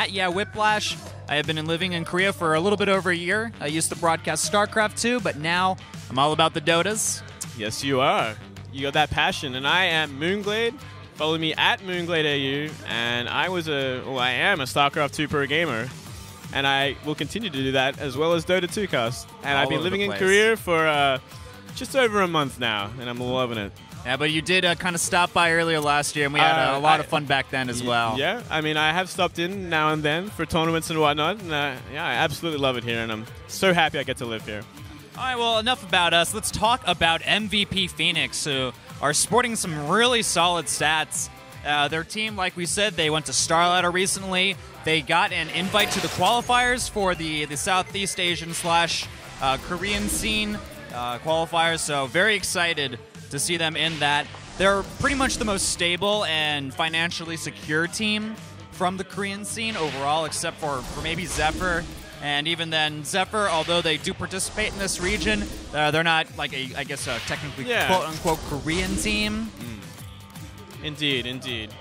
at Whiplash. I have been living in Korea for a little bit over a year. I used to broadcast StarCraft 2, but now I'm all about the Dotas. Yes, you are. You got that passion, and I am Moonglade. Follow me at MoongladeAU, and I am a StarCraft 2 pro gamer, and I will continue to do that as well as Dota2 cast. And I've been living in Korea for just over a month now, and I'm loving it. Yeah, but you did kind of stop by earlier last year, and we had a lot of fun back then as well. Yeah, I mean, I have stopped in now and then for tournaments and whatnot, and yeah, I absolutely love it here, and I'm so happy I get to live here. All right, well, enough about us. Let's talk about MVP Phoenix, who are sporting some really solid stats. Their team, like we said, they went to Star Ladder recently. They got an invite to the qualifiers for the Southeast Asian / Korean scene qualifiers, so very excited to see them in that. They're pretty much the most stable and financially secure team from the Korean scene overall, except for maybe Zephyr. And even then, Zephyr, although they do participate in this region, they're not like I guess technically quote-unquote Korean team. Indeed, indeed.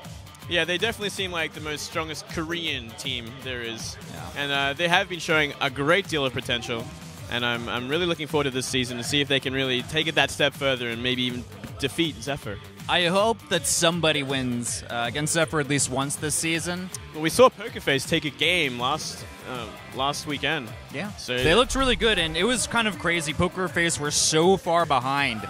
Yeah, they definitely seem like the most strongest Korean team there is. Yeah. And they have been showing a great deal of potential. And I'm really looking forward to this season to see if they can really take it that step further and maybe even defeat Zephyr. I hope that somebody wins against Zephyr at least once this season. Well, we saw PokerFace take a game last weekend. Yeah, so they looked really good, and it was kind of crazy. PokerFace were so far behind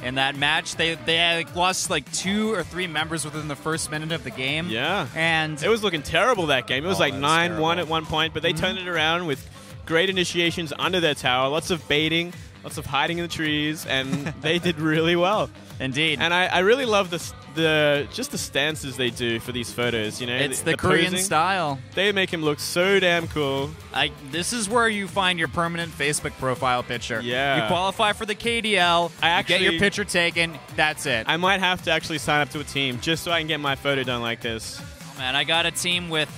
in that match. They had lost like 2 or 3 members within the first minute of the game. Yeah, and it was looking terrible that game. It was like 9-1 at one point, but they turned it around with great initiations under their tower, lots of baiting, lots of hiding in the trees, and they did really well. Indeed. And I really love just the stances they do for these photos. You know, it's the Korean posing style. They make him look so damn cool. This is where you find your permanent Facebook profile picture. Yeah. You qualify for the KDL. You get your picture taken. That's it. I might have to actually sign up to a team just so I can get my photo done like this. Oh, man, I got a team with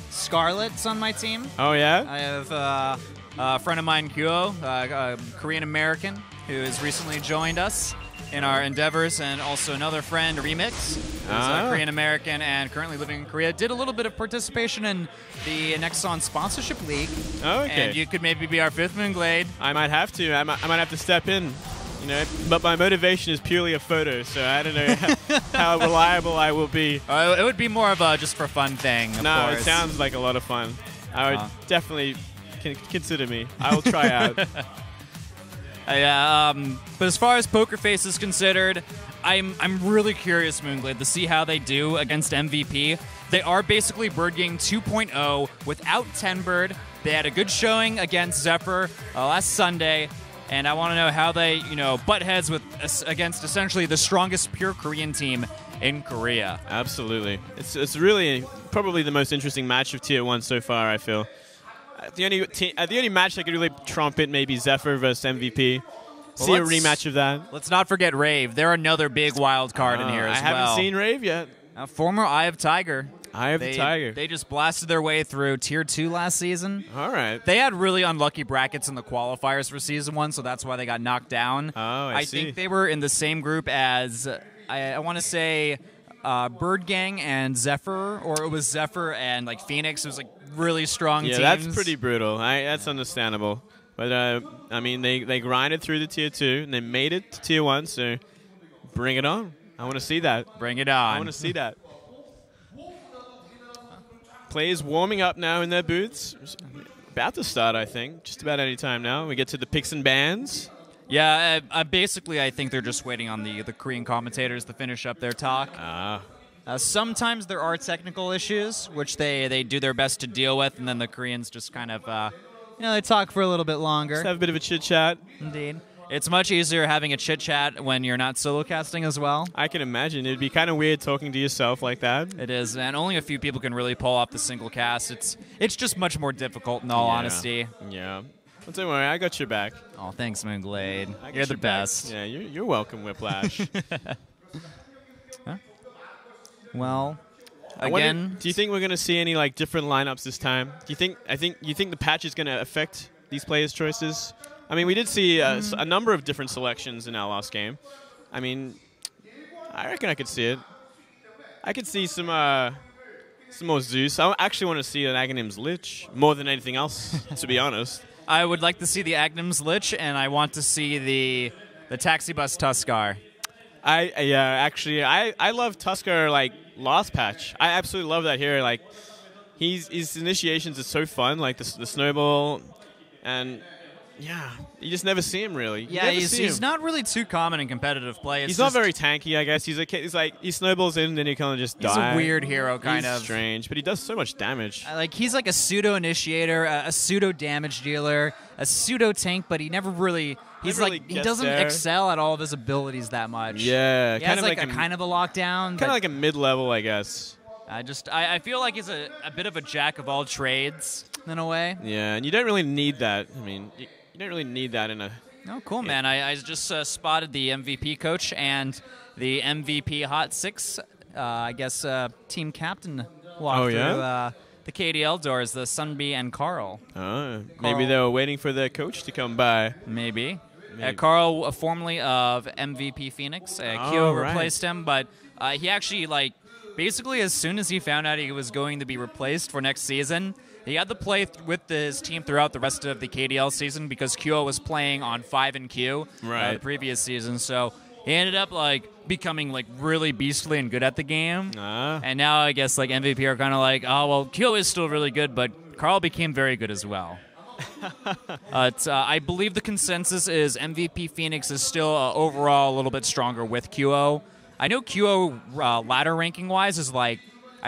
Scarlet's on my team. Oh yeah. I have a friend of mine, Kyo, a Korean American, who has recently joined us in our endeavors, and also another friend, Remix, who's a Korean American and currently living in Korea. Did a little bit of participation in the Nexon Sponsorship League. Oh, okay. And you could maybe be our 5th Moonglade. I might have to. I might have to step in. You know, but my motivation is purely a photo, so I don't know how reliable I will be. It would be more of a just for fun thing. Of course. It sounds like a lot of fun. I would definitely consider me. I will try out. But as far as PokerFace is considered, I'm really curious, Moonglade, to see how they do against MVP. They are basically Bird Gang 2.0 without 10-Bird. They had a good showing against Zephyr last Sunday, and I want to know how they, butt heads against essentially the strongest pure Korean team in Korea. Absolutely. It's really probably the most interesting match of Tier 1 so far, I feel. The only match that could really trump it maybe Zephyr versus MVP. See a rematch of that. Let's not forget Rave. They're another big wild card in here as well. I haven't seen Rave yet. Former Eye of Tiger. Eye of the Tiger. They just blasted their way through Tier 2 last season. All right. They had really unlucky brackets in the qualifiers for Season 1, so that's why they got knocked down. Oh, I see. I think they were in the same group as, I want to say, Bird Gang and Zephyr, or it was Zephyr and Phoenix. It was really strong teams. Yeah, that's pretty brutal. That's understandable. But, I mean, they grinded through the Tier 2, and they made it to Tier 1, so bring it on. I want to see that. Bring it on. I want to see that. Players warming up now in their booths. About to start, I think. Just about any time now. We get to the picks and bans. Yeah, basically, I think they're just waiting on the Korean commentators to finish up their talk. Sometimes there are technical issues, which they do their best to deal with, and then the Koreans just kind of, they talk for a little bit longer. Just have a bit of a chit-chat. Indeed. It's much easier having a chit-chat when you're not solo casting as well. I can imagine. It'd be kind of weird talking to yourself like that. It is, and only a few people can really pull off the single cast. It's just much more difficult, in all honesty. Yeah. Well, don't worry, I got your back. Oh, thanks, Moonglade. You're the best. Yeah, you're welcome, Whiplash. Huh? Well, again, do you think we're going to see any different lineups this time? Do you think the patch is going to affect these players' choices? I mean, we did see a number of different selections in our last game. I mean, I reckon I could see it. I could see some some more Zeus. I actually want to see an Aghanim's Lich more than anything else, to be honest. I would like to see the Aghanim's Lich, and I want to see the Taxi Bus Tuskar. I love Tuskar like last patch. I absolutely love that hero. Like his initiations are so fun, like the snowball, and yeah, you just never see him really. Yeah, he's not really too common in competitive play. He's not very tanky, I guess. He's like he snowballs in, and then he kind of just dies. He's a weird hero, kind of strange, but he does so much damage. He's like a pseudo initiator, a pseudo damage dealer, a pseudo tank, but he never really. He doesn't excel at all of his abilities that much. Yeah, he has like a kind of a lockdown. Kind of like a mid-level, I guess. I feel like he's a bit of a jack of all trades in a way. Yeah, and you don't really need that. I mean, you don't really need that in a. Oh, cool, man! I just spotted the MVP coach and the MVP Hot Six. I guess team captain walked through the KDL doors. The Sunbee and Carl. Maybe they were waiting for their coach to come by. Maybe. Carl, formerly of MVP Phoenix, Kyo replaced him, but he actually basically as soon as he found out he was going to be replaced for next season, he had to play with his team throughout the rest of the KDL season because Kyo was playing on 5 and Q the previous season. So he ended up becoming really beastly and good at the game. And now I guess MVP are kind of like, oh well, Kyo is still really good, but Carl became very good as well. I believe the consensus is MVP Phoenix is still overall a little bit stronger with QO. I know QO ladder ranking wise is I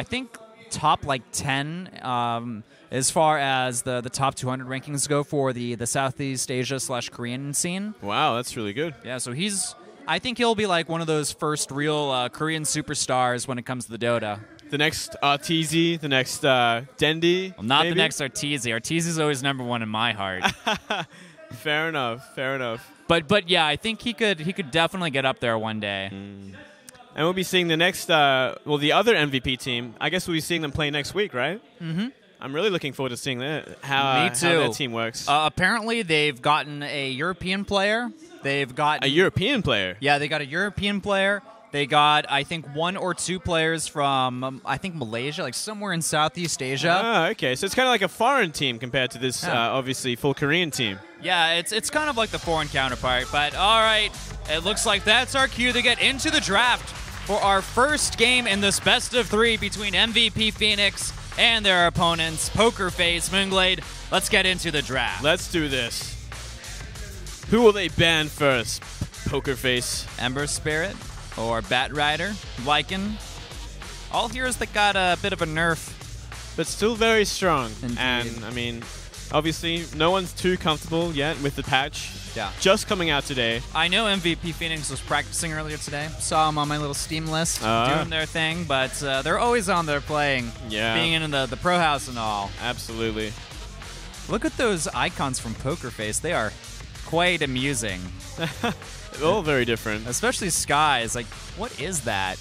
think top 10 as far as the top 200 rankings go for the Southeast Asia / Korean scene. Wow, that's really good. Yeah, so I think he'll be one of those first real Korean superstars when it comes to the Dota. The next Arteezy, the next Dendi. Well, not maybe? The next Arteezy. Arteezy's always number 1 in my heart. Fair enough. But yeah, I think he could definitely get up there one day. And we'll be seeing the next, the other MVP team. I guess we'll be seeing them play next week, right? Mm-hmm. I'm really looking forward to seeing how that team works. Apparently, they've gotten a European player. They've got a European player. Yeah, they got a European player. They got, I think, 1 or 2 players from, I think, Malaysia, somewhere in Southeast Asia. Ah, okay. So it's kind of like a foreign team compared to this, obviously, full Korean team. Yeah, it's kind of like the foreign counterpart. But, all right, it looks like that's our cue to get into the draft for our first game in this best-of-3 between MVP Phoenix and their opponents, PokerFace, Moonglade. Let's get into the draft. Let's do this. Who will they ban first? PokerFace. Ember Spirit. Or Bat Rider, Lycan. All heroes that got a bit of a nerf. But still very strong. Indeed. And, I mean, obviously, no one's too comfortable yet with the patch. Yeah. Just coming out today. I know MVP Phoenix was practicing earlier today. Saw them on my little Steam list doing their thing. But they're always on there playing. Yeah. Being in the pro house and all. Absolutely. Look at those icons from PokerFace. They are quite amusing. All very different. Especially Sky's. What is that?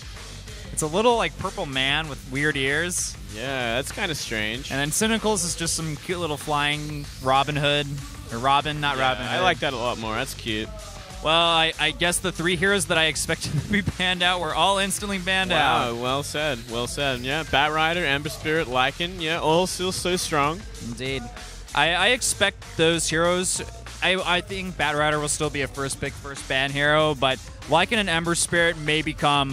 It's a little purple man with weird ears. Yeah, that's kind of strange. And then Cynicals is just some cute little flying Robin Hood. Or Robin, not Robin Hood. I like that a lot more. That's cute. Well, I guess the 3 heroes that I expected to be banned out were all instantly banned out. Wow, well said. Well said. Yeah, Bat Rider, Ember Spirit, Lycan. Yeah, all still so strong. Indeed. I expect those heroes... I think Bat Rider will still be a first pick, first ban hero, but Lycan and Ember Spirit may become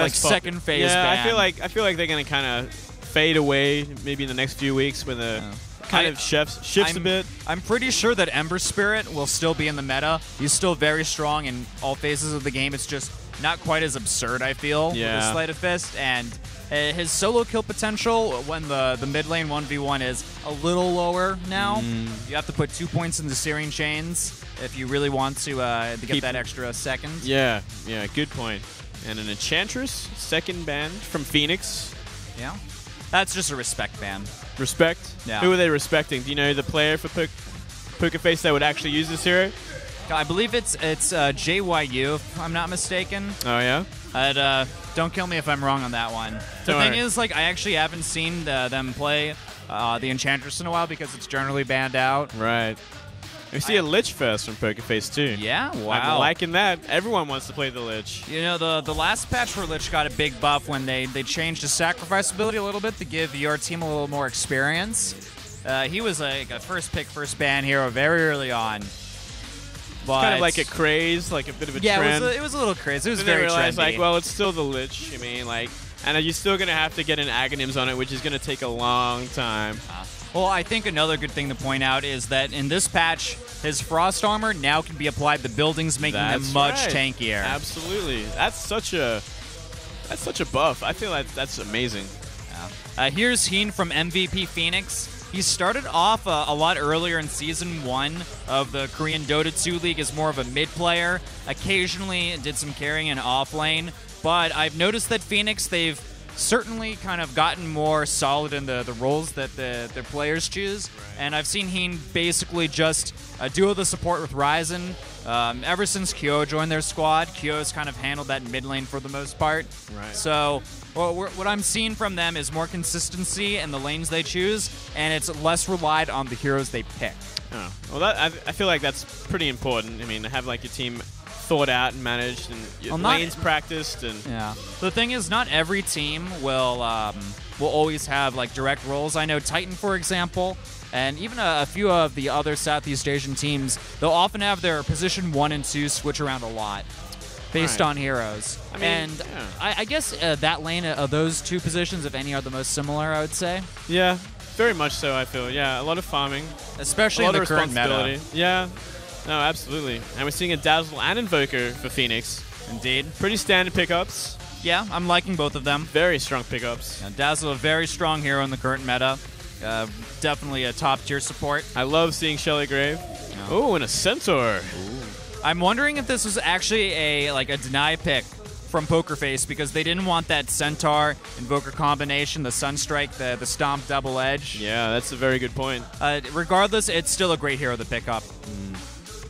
second phase ban. I feel like they're gonna kind of fade away maybe in the next few weeks when the kind of shifts a bit. I'm pretty sure that Ember Spirit will still be in the meta. He's still very strong in all phases of the game. It's just not quite as absurd, I feel, with his Sleight of Fist. And his solo kill potential when the mid lane 1v1 is a little lower now. You have to put 2 points into Searing Chains if you really want to get that extra second. Yeah, good point. And an Enchantress, second ban from Phoenix. Yeah. That's just a respect ban. Respect? Yeah. Who are they respecting? Do you know the player for PokerFace that would actually use this hero? I believe it's JYU, if I'm not mistaken. Oh, yeah? Don't kill me if I'm wrong on that one. The thing is, I actually haven't seen them play the Enchantress in a while because it's generally banned out. Right. We see a Lich first from PokerFace too. Yeah, wow. I'm liking that. Everyone wants to play the Lich. You know, the last patch for Lich got a big buff when they changed his sacrifice ability a little bit to give your team a little more experience. He was like a first pick, first ban hero very early on. But Kind of like a craze, like a bit of a trend. Yeah, it was a little crazy. It was Then very they realized, trendy. like, well, it's still the Lich. I mean, like, and you're still going to have to get an Aghanims on it, which is going to take a long time. Well, I think another good thing to point out is that in this patch, his Frost Armor now can be applied to buildings, making them much tankier. Absolutely. That's such a buff. I feel like that's amazing. Yeah. Here's Heen from MVP Phoenix. He started off a lot earlier in Season 1 of the Korean DOTA2 League as more of a mid player. Occasionally did some carrying in off lane. But I've noticed that Phoenix, they've certainly kind of gotten more solid in the roles that their players choose. Right. And I've seen Heen basically just duo the support with Ryzen. Ever since Kyo joined their squad, Kyo's kind of handled that mid lane for the most part. Right. So what I'm seeing from them is more consistency in the lanes they choose, and it's less relied on the heroes they pick. Oh. Well, I feel like that's pretty important. I mean, to have like your team thought out and managed, and your lanes practiced, and yeah. The thing is, not every team will always have like direct roles. I know Titan, for example, and even a few of the other Southeast Asian teams, they'll often have their position 1 and 2 switch around a lot based on heroes. I mean, and yeah. I guess that lane of those two positions, if any, are the most similar, I would say. Yeah, very much so, I feel. Yeah, a lot of farming. Especially in the current meta. Yeah, no, absolutely. And we're seeing a Dazzle and Invoker for Phoenix. Indeed. Pretty standard pickups. Yeah, I'm liking both of them. Very strong pickups. Yeah, Dazzle, a very strong hero in the current meta. Definitely a top-tier support. I love seeing Shelly Grave. Yeah. Oh, and a Centaur. Ooh. I'm wondering if this was actually a deny pick from PokerFace, because they didn't want that Centaur Invoker combination, the Sunstrike, the Stomp double edge. Yeah, that's a very good point. Regardless, it's still a great hero to pick up.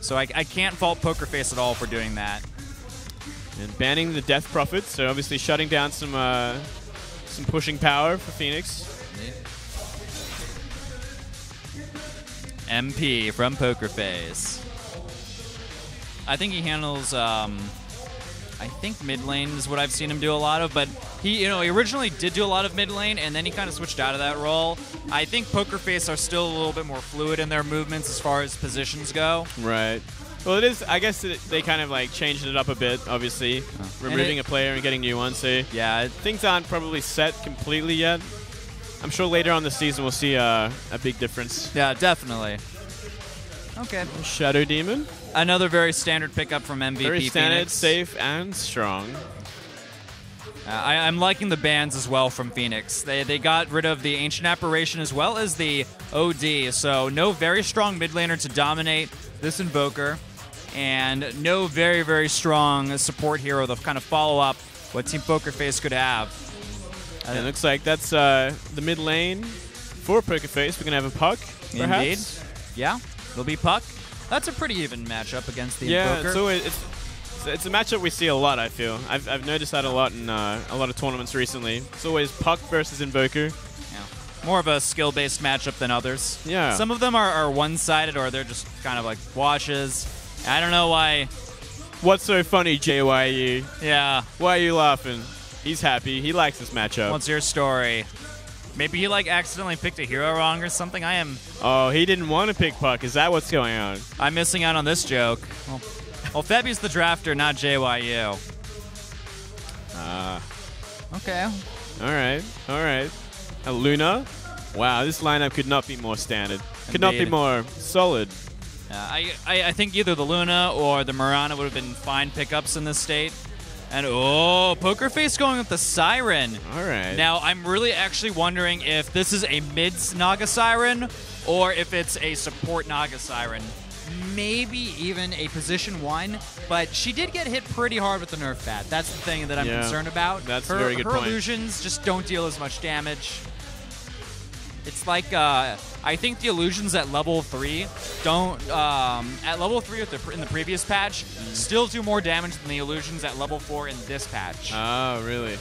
So I can't fault PokerFace at all for doing that. And banning the Death Prophet, so obviously shutting down some pushing power for Phoenix. MP from PokerFace. I think he handles, I think mid lane is what I've seen him do a lot of, but he originally did do a lot of mid lane, and then he kind of switched out of that role. I think PokerFace are still a little bit more fluid in their movements as far as positions go. Right. Well, it is. I guess they kind of like changed it up a bit, obviously, removing a player and getting new ones. So yeah, things aren't probably set completely yet. I'm sure later on this season we'll see a big difference. Yeah, definitely. Okay. Shadow Demon. Another very standard pickup from MVP Very standard, Phoenix. safe, and strong. I'm liking the bans as well from Phoenix. They got rid of the Ancient Apparition as well as the OD, so no very strong mid laner to dominate this Invoker, and no very, very strong support hero to kind of follow up what Team PokerFace could have. And it looks like that's the mid lane for PokerFace. We're going to have a Puck, perhaps. Indeed. Yeah, it'll be Puck. That's a pretty even matchup against the Invoker. Yeah, it's a matchup we see a lot, I feel. I've noticed that a lot in a lot of tournaments recently. It's always Puck versus Invoker. Yeah. More of a skill-based matchup than others. Yeah. Some of them are one-sided, or they're just kind of like washes. I don't know why. What's so funny, JYU? Yeah. Why are you laughing? He's happy. He likes this matchup. What's your story? Maybe he accidentally picked a hero wrong or something. Oh, he didn't want to pick Puck. Is that what's going on? I'm missing out on this joke. Well, Febby's the drafter, not JYU. Okay. All right. A Luna. Wow, this lineup could not be more standard. Could not be more solid. I think either the Luna or the Mirana would have been fine pickups in this state. And PokerFace going with the Siren. All right. Now, I'm really actually wondering if this is a mid Naga Siren or if it's a support Naga Siren. Maybe even a position 1, but she did get hit pretty hard with the nerf bat. That's the thing that I'm concerned about. That's a very good point. Her illusions just don't deal as much damage. It's like, I think the illusions at level 3 don't, at level 3 in the previous patch, still do more damage than the illusions at level 4 in this patch. Oh, really?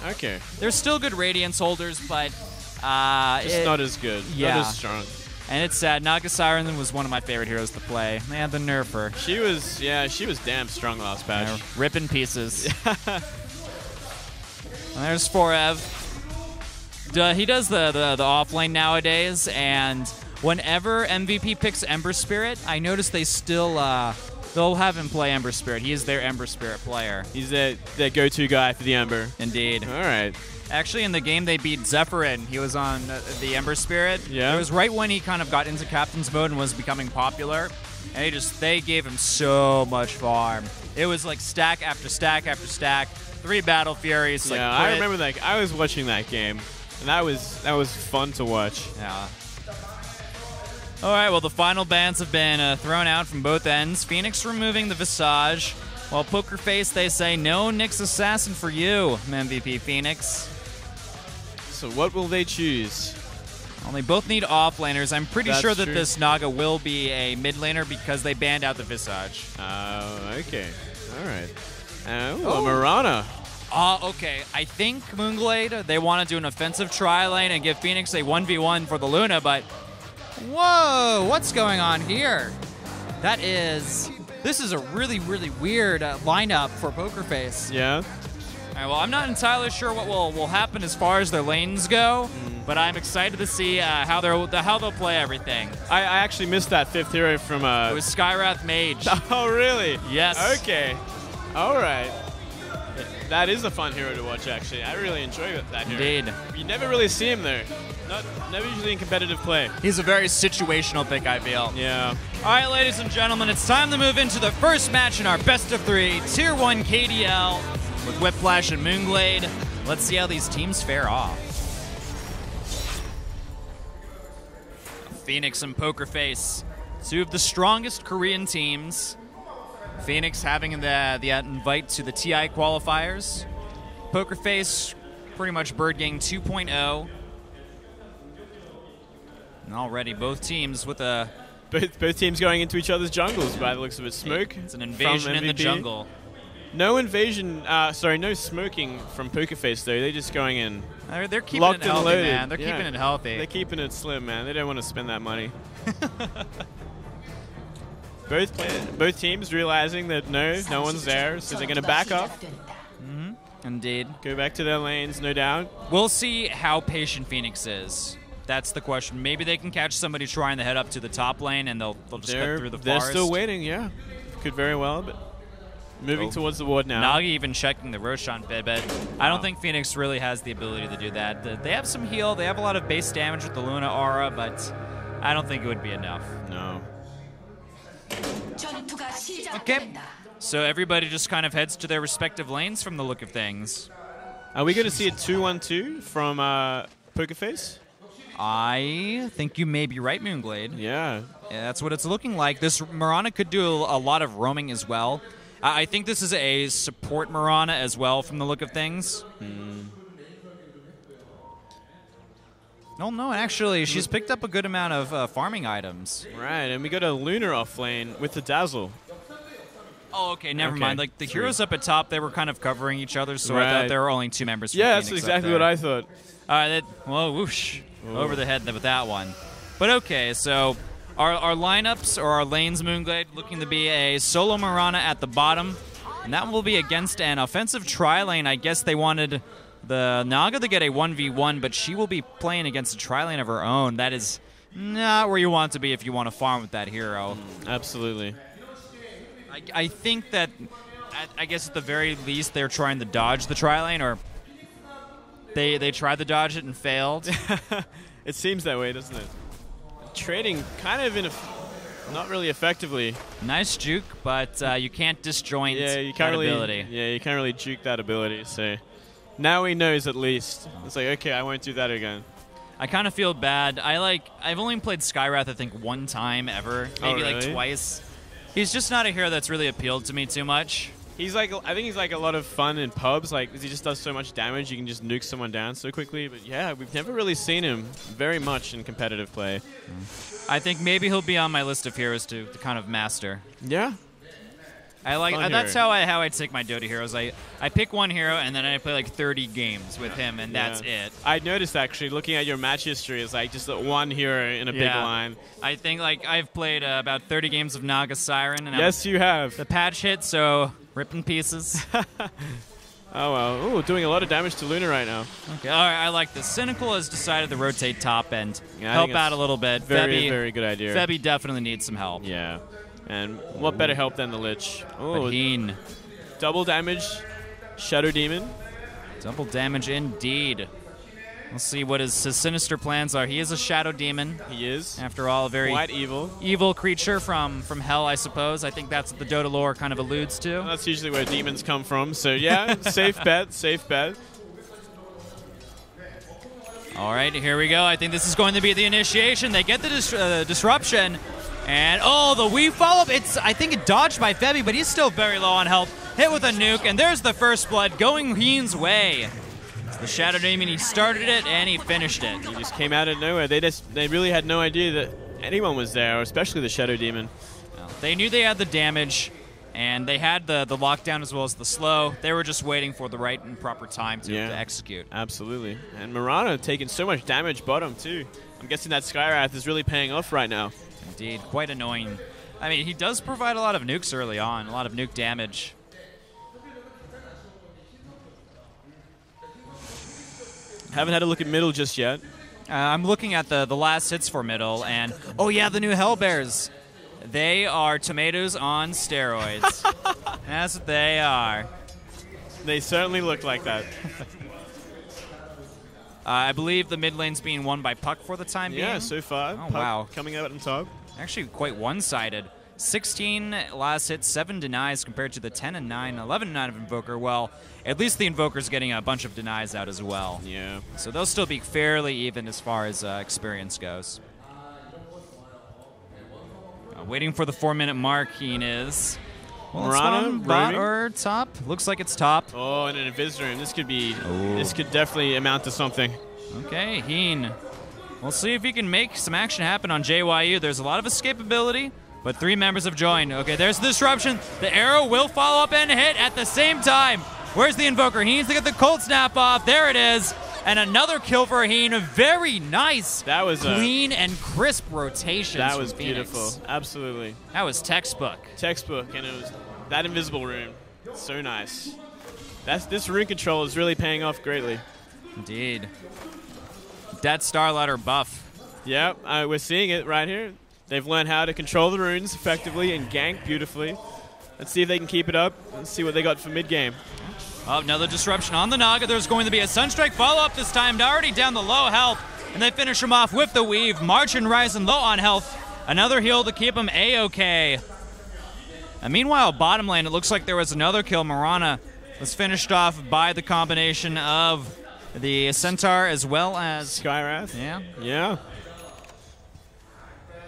Okay. They're still good Radiance holders, but... Just not as good. Yeah. Not as strong. And it's sad. Naga Siren was one of my favorite heroes to play. Man, the nerfer. She was damn strong last patch. Ripping pieces. There's Forev. He does the off lane nowadays, and whenever MVP picks Ember Spirit, I notice they still they'll have him play Ember Spirit. He is their Ember Spirit player. He's their go-to guy for the Ember. Indeed. All right. Actually, in the game they beat Zephyrin. He was on the Ember Spirit. Yeah. It was right when he kind of got into Captain's mode and was becoming popular. And they gave him so much farm. It was like stack after stack after stack. 3 Battle Furies. Yeah, like, I remember that. I was watching that game, and that was fun to watch. Yeah. All right, well, the final bans have been thrown out from both ends. Phoenix removing the Visage, while PokerFace, they say, no Nyx Assassin for you, MVP Phoenix. So what will they choose? Well, they both need off-laners. I'm pretty That's sure that true. this Naga will be a mid-laner because they banned out the Visage. Okay. All right. Mirana. Okay. I think Moonglade, they want to do an offensive tri-lane and give Phoenix a 1v1 for the Luna, but whoa, what's going on here? This is a really, really weird lineup for PokerFace. Yeah. All right, well, I'm not entirely sure what will happen as far as their lanes go, but I'm excited to see how they'll play everything. I actually missed that 5th hero from It was Skywrath Mage. Oh, really? Yes. Okay. All right. That is a fun hero to watch, actually. I really enjoy that hero. Indeed. You never really see him, though. Never usually in competitive play. He's a very situational pick, I feel. Yeah. All right, ladies and gentlemen, it's time to move into the first match in our best of 3, Tier 1 KDL with Whiplash and Moonglade. Let's see how these teams fare off. Phoenix and PokerFace, 2 of the strongest Korean teams. Phoenix having the invite to the TI qualifiers. PokerFace, pretty much Bird Gang 2.0. And already both teams with a... Both teams going into each other's jungles by the looks of it. Smoke. It's an invasion in the jungle. No invasion, no smoking from PokerFace, though. They're just going in. They're keeping locked it healthy, and loaded. man. They're keeping it healthy. They're keeping it slim, man. They don't want to spend that money. Both teams realizing that no one's there, so they're going to back up. Indeed. Go back to their lanes, no doubt. We'll see how patient Phoenix is. That's the question. Maybe they can catch somebody trying to head up to the top lane, and they'll just cut through the They're forest. still waiting, yeah. Could very well, but moving towards the ward now. Naga even checking the Roshan bid, but I don't think Phoenix really has the ability to do that. They have some heal. They have a lot of base damage with the Luna aura, but I don't think it would be enough. No. Okay. So everybody just kind of heads to their respective lanes from the look of things. Are we going to see a 2-1-2 from PokerFace? I think you may be right, Moonglade. Yeah. That's what it's looking like. This Mirana could do a lot of roaming as well. I think this is a support Mirana as well from the look of things. No, actually, she's picked up a good amount of farming items. Right, and we got a Lunar off lane with the Dazzle. Oh, okay, never mind. Like, the heroes up at top, they were kind of covering each other, so I thought there were only 2 members from That's Phoenix exactly up there. what I thought. Whoa, whoosh. Over the head with that one. But okay, so our lineups or our lanes, Moonglade, looking to be a solo Mirana at the bottom, and that will be against an offensive tri-lane. I guess they wanted the Naga to get a 1v1, but she will be playing against a tri-lane of her own. That is not where you want to be if you want to farm with that hero. Absolutely. I think that, I guess at the very least, they're trying to dodge the tri-lane, or they tried to dodge it and failed. It seems that way, doesn't it? Trading kind of not really effectively. Nice juke, but you can't disjoint you can't really, ability. Yeah, you can't really juke that ability, so now he knows at least. It's like, okay, I won't do that again. I kind of feel bad. I've only played Skywrath, I think, 1 time ever. Maybe really? like twice. He's just not a hero that's really appealed to me too much. He's like, I think he's like a lot of fun in pubs. Like, 'cause he just does so much damage, you can just nuke someone down so quickly. But yeah, we've never really seen him very much in competitive play. I think maybe he'll be on my list of heroes to kind of master. Yeah. I like Fun that's hero. how I take my Dota heroes. I pick one hero and then I play like 30 games with him, and that's it. I noticed actually looking at your match history is like just one hero in a big line. I think like I've played about 30 games of Naga Siren, and Yes, you have. the patch hit, so rip in pieces. Oh well. Ooh, doing a lot of damage to Luna right now. Okay, all right, I like this. Cynical has decided to rotate top and Yeah, I help think out it's a little bit. Very, very good idea. Febby definitely needs some help. Yeah. And what better help than the Lich? Oh, Heen. double damage, Shadow Demon. Double damage indeed. Let's see what his sinister plans are. He is a shadow demon. He is. After all, a very Quite evil. evil creature from hell, I suppose. I think that's what the Dota lore kind of alludes to. Well, that's usually where demons come from. So yeah, safe bet, safe bet. All right, here we go. I think this is going to be the initiation. They get the disruption. And, oh, the weave follow-up. I think it dodged by Febby, but he's still very low on health. Hit with a nuke, and there's the first blood going Heen's way. It's the Shadow Demon. He started it, and he finished it. He just came out of nowhere. They really had no idea that anyone was there, especially the Shadow Demon. Well, they knew they had the damage, and they had the lockdown as well as the slow. They were just waiting for the right and proper time to execute. Absolutely. And Mirana taking so much damage bottom, too. I'm guessing that Skywrath is really paying off right now. Indeed, quite annoying. I mean, he does provide a lot of nukes early on, a lot of nuke damage. Haven't had a look at middle just yet. I'm looking at the last hits for middle, and oh yeah, the new Hellbears. They are tomatoes on steroids. That's what they are. They certainly look like that. I believe the mid lane's being won by Puck for the time being. Yeah, so far. Oh, Puck wow. Coming out on top. Actually, quite one-sided. 16 last hits, 7 denies compared to the 10 and 9, 11 and 9 of Invoker. Well, at least the Invoker's getting a bunch of denies out as well. Yeah. So they'll still be fairly even as far as experience goes. Waiting for the 4-minute mark, Heen is. Well, Mirana, bot roaming. or top? Looks like it's top. Oh, and in a visitor room. This could definitely amount to something. Okay, Heen. We'll see if he can make some action happen on JYU. There's a lot of escapability, but 3 members have joined. Okay, there's the disruption. The arrow will follow up and hit at the same time. Where's the Invoker? He needs to get the cold snap off. There it is. And another kill for Heen. Very nice. That was clean and crisp rotations. That was from Phoenix. beautiful. Absolutely. That was textbook. Textbook, and it was that invisible rune. So nice. This rune control is really paying off greatly. Indeed. That Starladder buff. Yep, we're seeing it right here. They've learned how to control the runes effectively and gank beautifully. Let's see if they can keep it up. Let's see what they got for mid-game. Oh, another disruption on the Naga. There's going to be a Sunstrike follow-up this time. Already down the low health. And they finish him off with the weave. March and Ryzen low on health. Another heal to keep him A-OK. And meanwhile, bottom lane, it looks like there was another kill. Mirana was finished off by the combination of the Centaur as well as Skywrath. Yeah. Yeah.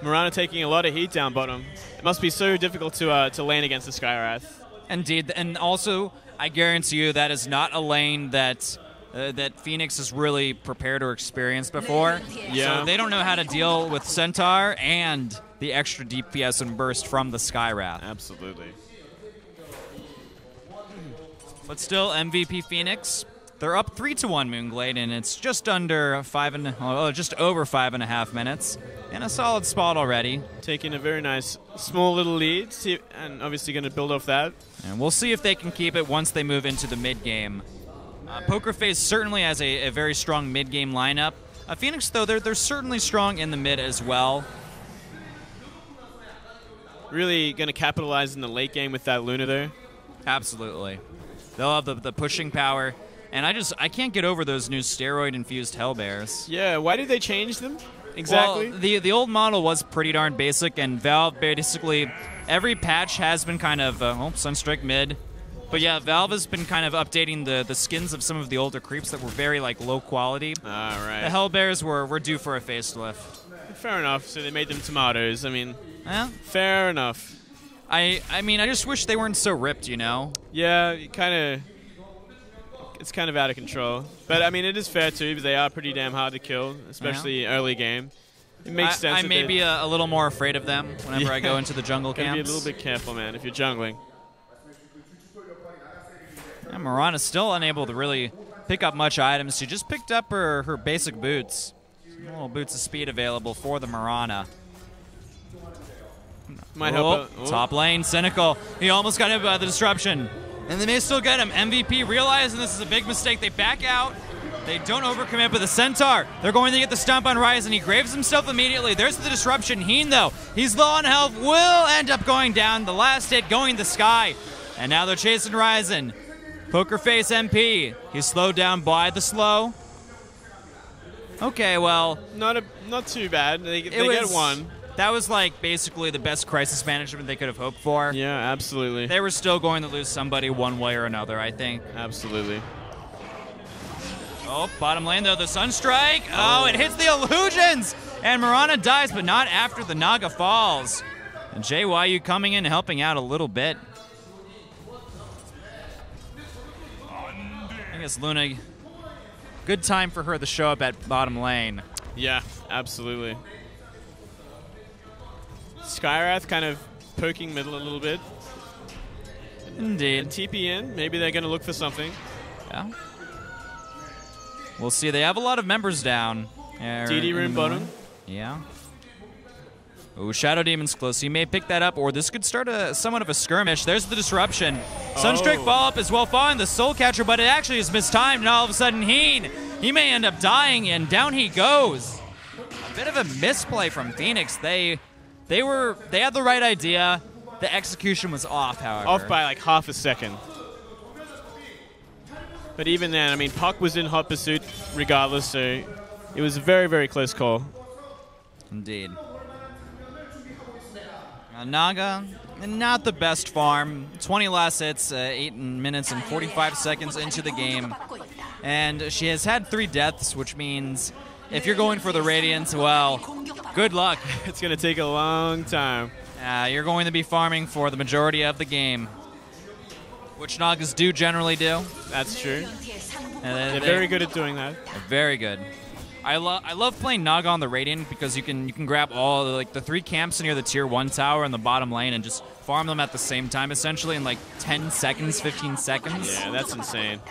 Mirana taking a lot of heat down bottom. It must be so difficult to lane against the Skywrath. Indeed, and also I guarantee you that is not a lane that that Phoenix has really prepared or experienced before. Yeah. So they don't know how to deal with Centaur and the extra DPS and burst from the Skywrath. Absolutely. But still, MVP Phoenix. They're up 3-1 Moonglade, and it's just over 5.5 minutes. And a solid spot already. Taking a very nice small little lead, and obviously going to build off that. And we'll see if they can keep it once they move into the mid-game. PokerFace certainly has a very strong mid-game lineup. Phoenix, though, they're certainly strong in the mid as well. Really going to capitalize in the late game with that Luna there. Absolutely. They'll have the pushing power. And I can't get over those new steroid-infused Hellbears. Yeah, why did they change them? Exactly. Well, the old model was pretty darn basic, and Valve basically, every patch has been kind of, Sunstrike mid. But yeah, Valve has been kind of updating the skins of some of the older creeps that were very, low quality. All right. The Hellbears were due for a facelift. Fair enough, so they made them tomatoes. I mean, fair enough. I mean, I just wish they weren't so ripped, you know? Yeah, it's kind of out of control. But, I mean, it is fair, too, because they are pretty damn hard to kill, especially early game. It makes sense. I may be a little more afraid of them whenever I go into the jungle camps. Gotta be a little bit careful, man, if you're jungling. And Marana's still unable to really pick up much items. She just picked up her basic boots. Some little boots of speed available for the Marana. Might help. Top lane, Cynical. He almost got hit by the disruption. And they may still get him. MVP realizing this is a big mistake. They back out. They don't overcommit, but the Centaur, they're going to get the stomp on Ryzen. He graves himself immediately. There's the disruption. Heen, though, he's low on health, will end up going down. The last hit going to Sky. And now they're chasing Ryzen. PokerFace MP. He's slowed down by the slow. Okay, well. Not too bad. They get one. That was like basically the best crisis management they could have hoped for. Yeah, absolutely. They were still going to lose somebody one way or another, I think. Absolutely. Oh, bottom lane though, the Sunstrike. Oh, it hits the illusions! And Marana dies, but not after the Naga falls. And JYU coming in, helping out a little bit. I guess Luna, good time for her to show up at bottom lane. Yeah, absolutely. Skyrath kind of poking middle a little bit. Indeed. And TP in, maybe they're going to look for something. Yeah. We'll see. They have a lot of members down. DD room bottom. Yeah. Ooh, Shadow Demon's close. He may pick that up, or this could start somewhat of a skirmish. There's the disruption. Sunstrike follow-up is well fine, the Soul Catcher, but it actually is mistimed, and all of a sudden he may end up dying, and down he goes. A bit of a misplay from Phoenix. They had the right idea. The execution was off, however. Off by like half a second. But even then, I mean, Puck was in hot pursuit regardless, so it was a very, very close call. Indeed. Naga, not the best farm. 20 last hits, 8 minutes and 45 seconds into the game. And she has had 3 deaths, which means if you're going for the Radiance, well, good luck. It's going to take a long time. You're going to be farming for the majority of the game, which Nagas do generally do. That's true. They're very good at doing that. Very good. I love playing Naga on the Radiant because you can grab all the 3 camps near the tier 1 tower in the bottom lane and just farm them at the same time, essentially in like 10 seconds, 15 seconds. Yeah, that's insane.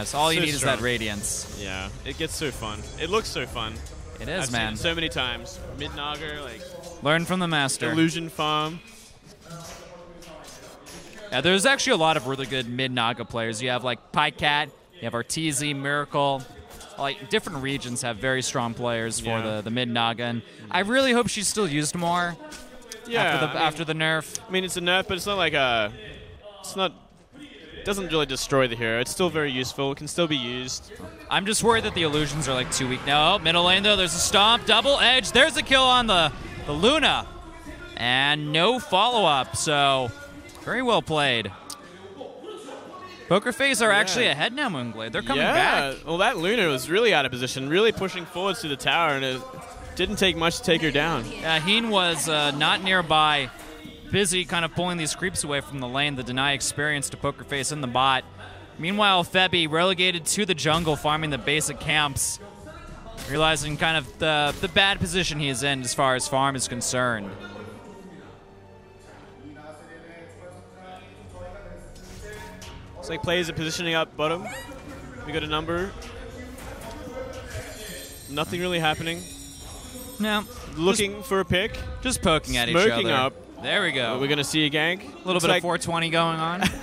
So all you need is that Radiance. Yeah, it gets so fun. It looks so fun. It is, I've man. Seen it so many times. Mid Naga, like learn from the master. Illusion farm. Yeah, there's actually a lot of really good mid Naga players. You have like Pycat, you have Arteezy, Miracle. Like different regions have very strong players for the mid Naga, and I really hope she's still used more. Yeah, after the nerf. I mean, it's a nerf, but it's not like it doesn't really destroy the hero. It's still very useful. It can still be used. I'm just worried that the illusions are like too weak now. Oh, middle lane though, there's a stomp, double edge. There's a kill on the Luna, and no follow up. So very well played. PokerFace are actually ahead now, Moonglade. They're coming back. Well, that Luna was really out of position, really pushing forwards to the tower, and it didn't take much to take her down. Heen was not nearby, busy kind of pulling these creeps away from the lane, the deny experience to PokerFace in the bot. Meanwhile, Febby relegated to the jungle, farming the basic camps, realizing kind of the bad position he is in as far as farm is concerned. Looks like players are positioning up bottom. We got a number. Nothing really happening. No. Looking for a pick. Just poking at each other. Smoking up. There we go. We're going to see a gank. A little bit of 420 going on. Looks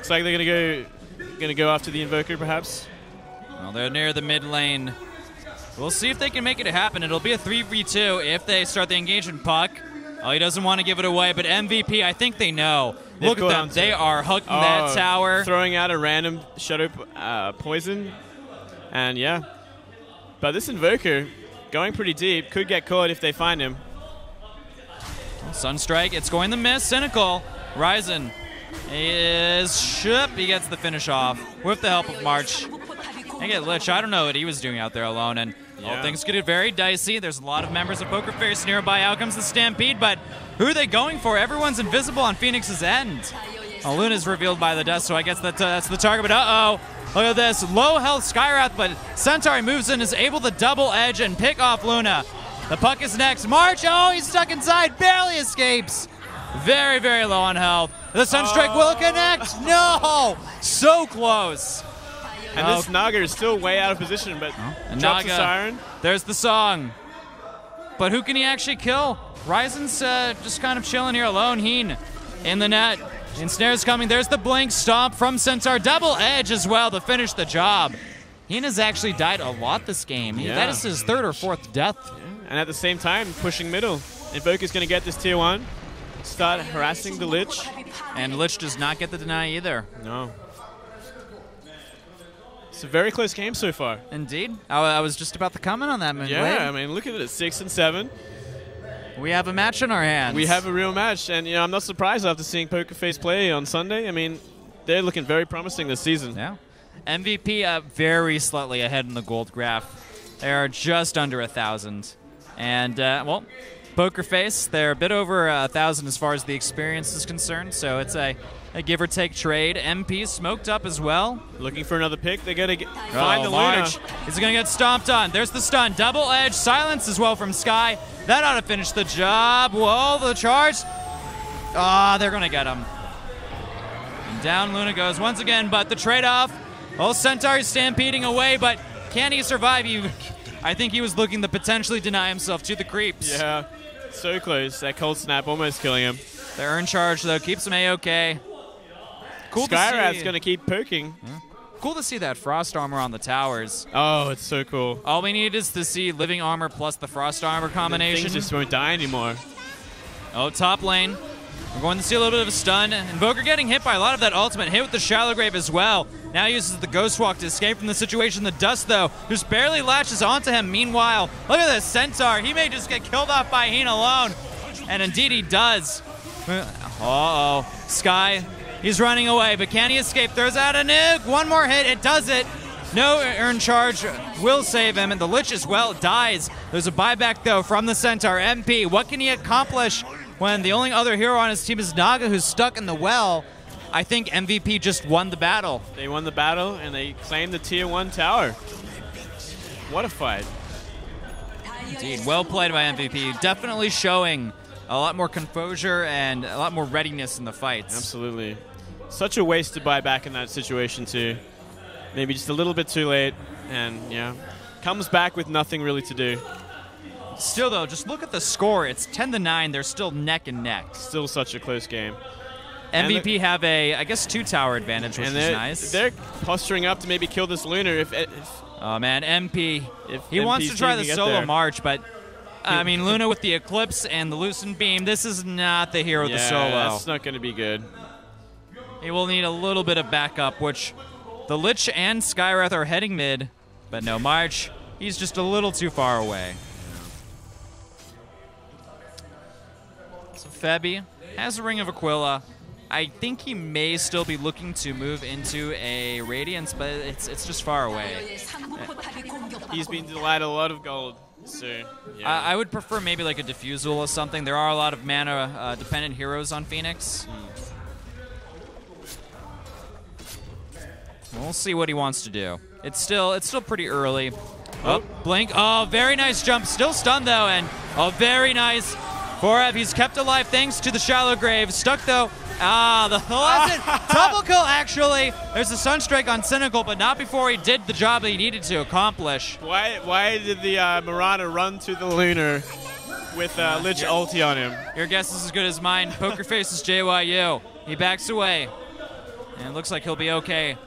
like they're going to go after the Invoker, perhaps. Well, they're near the mid lane. We'll see if they can make it happen. It'll be a 3v2 if they start the engagement puck. Oh, he doesn't want to give it away, but MVP, I think they know. Look at them. They are hooking that tower. Throwing out a random shadow poison. And yeah. But this Invoker, going pretty deep, could get caught if they find him. Sunstrike, it's going to miss. Cynical. Ryzen he gets the finish off with the help of March. I get Lich. I don't know what he was doing out there alone, and all things get very dicey. There's a lot of members of PokerFace nearby. Out comes the Stampede, but who are they going for? Everyone's invisible on Phoenix's end. Luna's revealed by the dust, so I guess that's the target, but uh-oh. Look at this. Low health Skyrath, but Centauri moves in, is able to double edge and pick off Luna. The puck is next. March, oh, he's stuck inside, barely escapes. Very, very low on health. The Sunstrike will connect. No! So close. And this Naga is still way out of position, but and drops Naga, the Siren. There's the song. But who can he actually kill? Ryzen's just kind of chilling here alone. Heen in the net. Ensnare's coming. There's the blink stomp from Centaur. Double edge as well to finish the job. Heen has actually died a lot this game. Yeah. That is his third or fourth death. Yeah. And at the same time, pushing middle. Invoker's going to get this tier 1. Start harassing the Lich. And Lich does not get the deny either. No. It's a very close game so far. Indeed. I was just about to comment on that, man. Yeah, I mean, look at it, 6 and 7. We have a match in our hands. We have a real match, and I'm not surprised after seeing PokerFace play on Sunday. I mean, they're looking very promising this season. Yeah. MVP very slightly ahead in the gold graph. They are just under 1,000. And, well, PokerFace, they're a bit over 1,000 as far as the experience is concerned, so it's a give or take trade. MP smoked up as well. Looking for another pick. They gotta find the Luna. He's gonna get stomped on. There's the stun. Double edge. Silence as well from Sky. That ought to finish the job. Whoa, the charge. They're gonna get him. And down Luna goes once again, but the trade-off. Oh, Centaur is stampeding away, but can he survive? I think he was looking to potentially deny himself to the creeps. Yeah, so close. That cold snap almost killing him. The earn charge, though, keeps him A-OK. Cool Skyrat's going to keep poking. Cool to see that frost armor on the towers. Oh, it's so cool. All we need is to see living armor plus the frost armor combination. Things just won't die anymore. Oh, top lane. We're going to see a little bit of a stun. Invoker getting hit by a lot of that ultimate. Hit with the Shallow Grave as well. Now uses the Ghost Walk to escape from the situation. The Dust, though, just barely latches onto him. Meanwhile, look at this Centaur. He may just get killed off by Heen alone. And indeed he does. Uh-oh. Sky, he's running away, but can he escape? Throws out a nuke. One more hit. It does it. No earn charge will save him, and the Lich as well dies. There's a buyback, though, from the Centaur. MP, what can he accomplish when the only other hero on his team is Naga, who's stuck in the well? I think MVP just won the battle. They won the battle, and they claimed the tier 1 tower. What a fight. Indeed, well played by MVP. Definitely showing a lot more composure and a lot more readiness in the fights. Absolutely. Such a waste to buy back in that situation, too. Maybe just a little bit too late, and, yeah, comes back with nothing really to do. Still, though, just look at the score. It's 10-9. They're still neck and neck. Still such a close game. MVP have a, I guess, 2-tower advantage, which is nice. They're posturing up to maybe kill this Lunar if oh, man, MP. He MP's wants to try the solo there. march, but, I mean, Luna with the Eclipse and the Lucent Beam, this is not the hero of the solo. That's not going to be good. He will need a little bit of backup, which the Lich and Skywrath are heading mid, but no, March, he's just a little too far away. So Febby has a Ring of Aquila. I think he may still be looking to move into a Radiance, but it's just far away. He's been denied a lot of gold, so yeah. I would prefer maybe like a Diffusal or something. There are a lot of mana-dependent heroes on Phoenix. We'll see what he wants to do. It's still pretty early. Oh, blink. Oh, very nice jump. Still stunned, though, and very nice. Forev, he's kept alive thanks to the Shallow Grave. Stuck, though. The lesson. Double kill, actually. There's a Sunstrike on Cynical, but not before he did the job that he needed to accomplish. Why did the Marauder run to the Lunar with Lich ulti on him? Your guess is as good as mine. PokerFace is JYU. He backs away. And it looks like he'll be okay.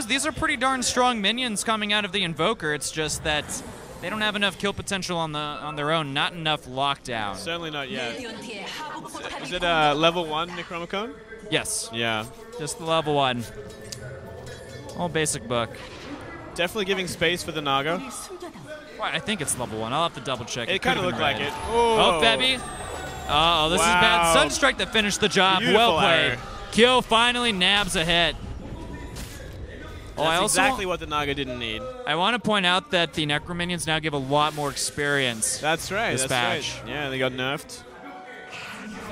These are pretty darn strong minions coming out of the Invoker. It's just that they don't have enough kill potential on their own. Not enough lockdown. Certainly not yet. Is it level 1 Necromicon? Yes. Yeah. Just the level 1. Old basic book. Definitely giving space for the Naga. Well, I think it's level 1. I'll have to double check. It kind of looked like it. Oh, Febby. Oh, this is bad. Sunstrike that finished the job. Beautiful well played. error. Kyo finally nabs a hit. That's exactly what the Naga didn't need. I want to point out that the Necrominions now give a lot more experience. That's right. This patch. Right. Yeah, they got nerfed.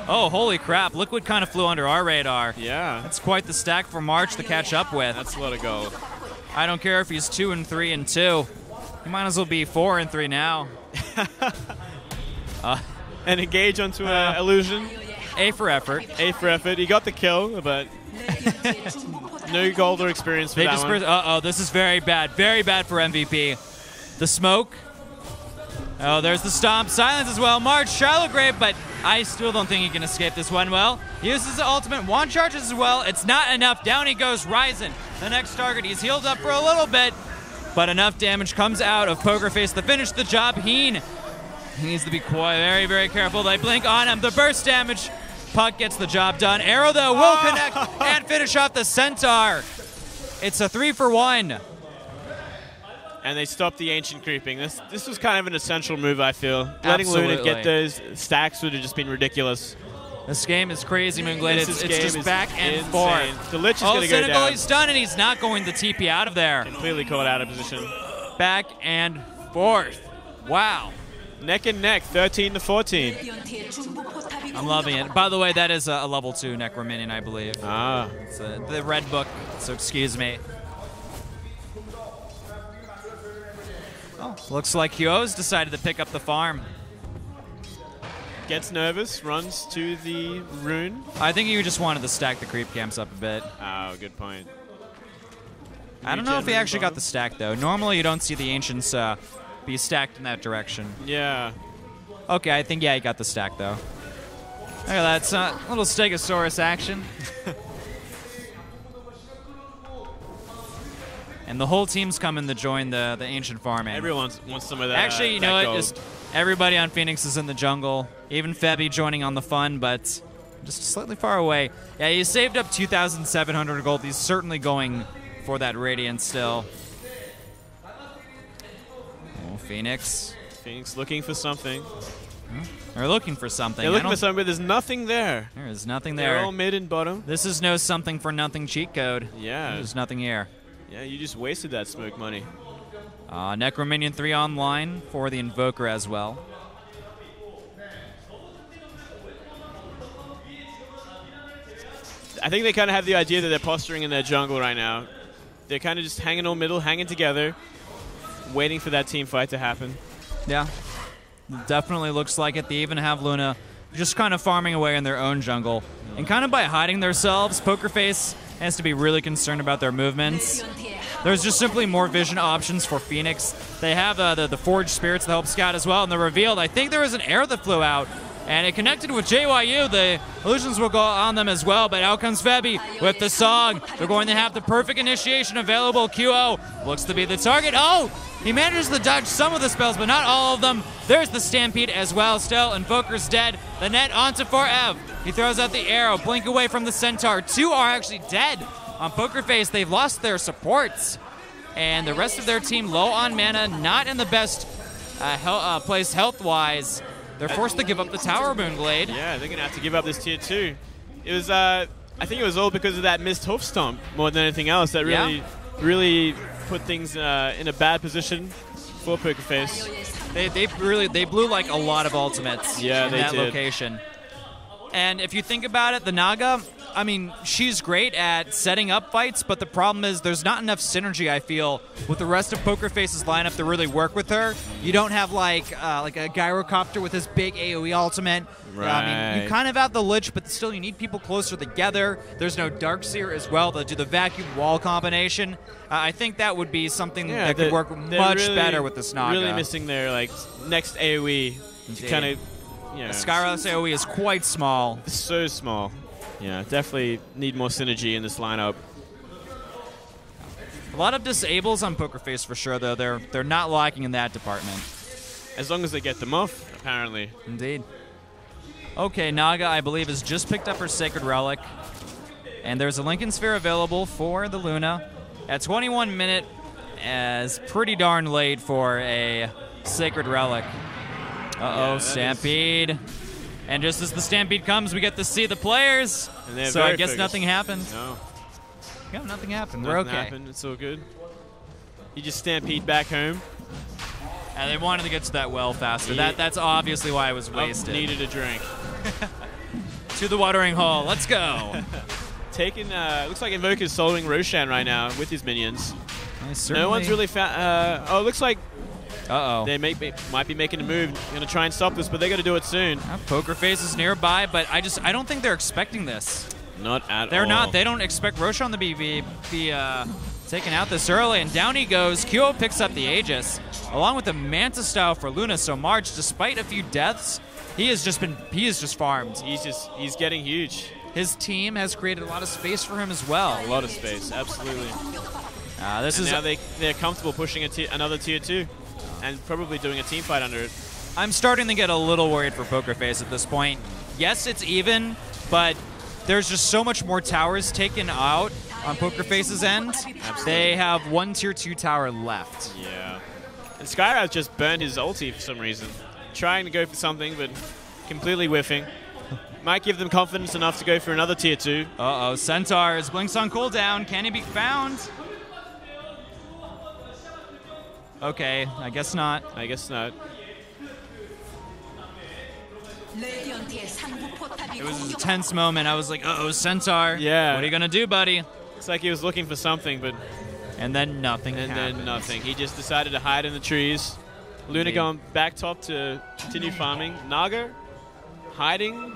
Oh, holy crap. Liquid kind of flew under our radar. Yeah. That's quite the stack for March to catch up with. That's a lot of gold. I don't care if he's 2 and 3 and 2. He might as well be 4 and 3 now. And engage onto an illusion. A for effort. A for effort. He got the kill, but no gold or experience for that one. Uh-oh, this is very bad. Very bad for MVP. The smoke. Oh, there's the stomp. Silence as well. March, Charlotte great, but I still don't think he can escape this one well. He uses the ultimate. One charges as well. It's not enough. Down he goes. Ryzen, the next target. He's healed up for a little bit, but enough damage comes out of PokerFace to finish the job. He needs to be very, very careful. They blink on him. The burst damage. Puck gets the job done. Arrow, though, will connect and finish off the Centaur. It's a 3-for-1. And they stopped the Ancient creeping. This was kind of an essential move, I feel. Letting Luna get those stacks would have just been ridiculous. This game is crazy, Moonglade. It's just back and insane. forth. The Lich is going to go down. He's done, and he's not going to TP out of there. Completely caught out of position. Back and forth. Wow. Neck and neck, 13-14. I'm loving it. By the way, that is a level 2 Necrominion, I believe. Ah. It's the red book, so excuse me. Oh, looks like Hyo's decided to pick up the farm. Gets nervous, runs to the rune. I think you just wanted to stack the creep camps up a bit. Oh, good point. I don't know if he actually got the stack, though. Normally, you don't see the Ancients be stacked in that direction. Yeah. Okay, I think, yeah, he got the stack, though. Look at that. It's a little Stegosaurus action. And the whole team's coming to join the Ancient farming. Everyone wants some of that. Actually, you know what? Just everybody on Phoenix is in the jungle. Even Febby joining on the fun, but just slightly far away. Yeah, he saved up 2,700 gold. He's certainly going for that Radiant still. Oh, Phoenix. Phoenix looking for something. They're looking for something. They're looking for something, but there's nothing there. There is nothing there. They're all mid and bottom. This is no something for nothing cheat code. Yeah. There's nothing here. Yeah, you just wasted that smoke money. Necrominion 3 online for the Invoker as well. I think they kind of have the idea that they're posturing in their jungle right now. They're kind of just hanging on middle, hanging together, waiting for that team fight to happen. Yeah, definitely looks like it. They even have Luna just kind of farming away in their own jungle. And kind of by hiding themselves, PokerFace has to be really concerned about their movements. There's just simply more vision options for Phoenix. They have the Forged Spirits to help scout as well, and they're revealed. I think there was an arrow that flew out, and it connected with JYU. The illusions will go on them as well, but out comes Febby with the song. They're going to have the perfect initiation available. QO looks to be the target. Oh, he manages to dodge some of the spells, but not all of them. There's the Stampede as well still. Invoker's dead. The net onto 4Ev. He throws out the arrow. Blink away from the Centaur. 2 are actually dead. On PokerFace, they've lost their supports. And the rest of their team low on mana, not in the best place health-wise. They're forced to give up the tower, Moonglade. Yeah, they're going to have to give up this tier 2. It was, I think it was all because of that missed hoof stomp more than anything else that really put things in a bad position for PokerFace. They blew like a lot of ultimates in that location. And if you think about it, the Naga, I mean, she's great at setting up fights, but the problem is there's not enough synergy, I feel, with the rest of PokerFace's lineup to really work with her. You don't have like a Gyrocopter with his big AoE ultimate. Right. I mean, you kind of have the Lich, but still you need people closer together. There's no Darkseer as well to do the vacuum wall combination. I think that would be something that could work much better with this Naga. Really missing their next AoE to kind of, Skyros AoE is quite small. So small. Yeah, definitely need more synergy in this lineup. A lot of disables on PokerFace for sure, though. They're not lacking in that department. As long as they get them off, apparently. Indeed. Okay, Naga, I believe, has just picked up her Sacred Relic. And there's a Lincoln Sphere available for the Luna. At 21 minute, as pretty darn late for a Sacred Relic. Uh-oh, yeah, Stampede. And just as the Stampede comes, we get to see the players. So I guess nothing happened. No. Yeah, nothing happened. We're okay. Happened. It's all good. You just Stampede back home. And they wanted to get to that well faster. Yeah. That's obviously why I was wasted. Needed a drink. To the watering hole. Let's go. Looks like Invoker's soloing Roshan right now with his minions. No one's really found. Looks like Uh-oh. They might be making a move. Going to try and stop this, but they're going to do it soon. PokerFace is nearby, but I don't think they're expecting this. Not at all. They're not. They don't expect Roshan to be taken out this early, and down he goes. Kyo picks up the Aegis, along with the Manta style for Luna. So March, despite a few deaths, he has just farmed. He's getting huge. His team has created a lot of space for him as well. A lot of space, absolutely. Now they're comfortable pushing another tier 2 and probably doing a team fight under it. I'm starting to get a little worried for PokerFace at this point. Yes, it's even, but there's just so much more towers taken out on PokerFace's end. Absolutely. They have one tier 2 tower left. Yeah. And Skyraz just burned his ulti for some reason. Trying to go for something, but completely whiffing. Might give them confidence enough to go for another tier 2. Uh-oh, Centaurs blinks on cooldown. Can he be found? Okay, I guess not. I guess not. It was a tense moment. I was like, uh-oh, Centaur. Yeah. What are you going to do, buddy? It's like he was looking for something, but... And then nothing And happened. then nothing. He just decided to hide in the trees. Luna going back top to continue farming. Naga hiding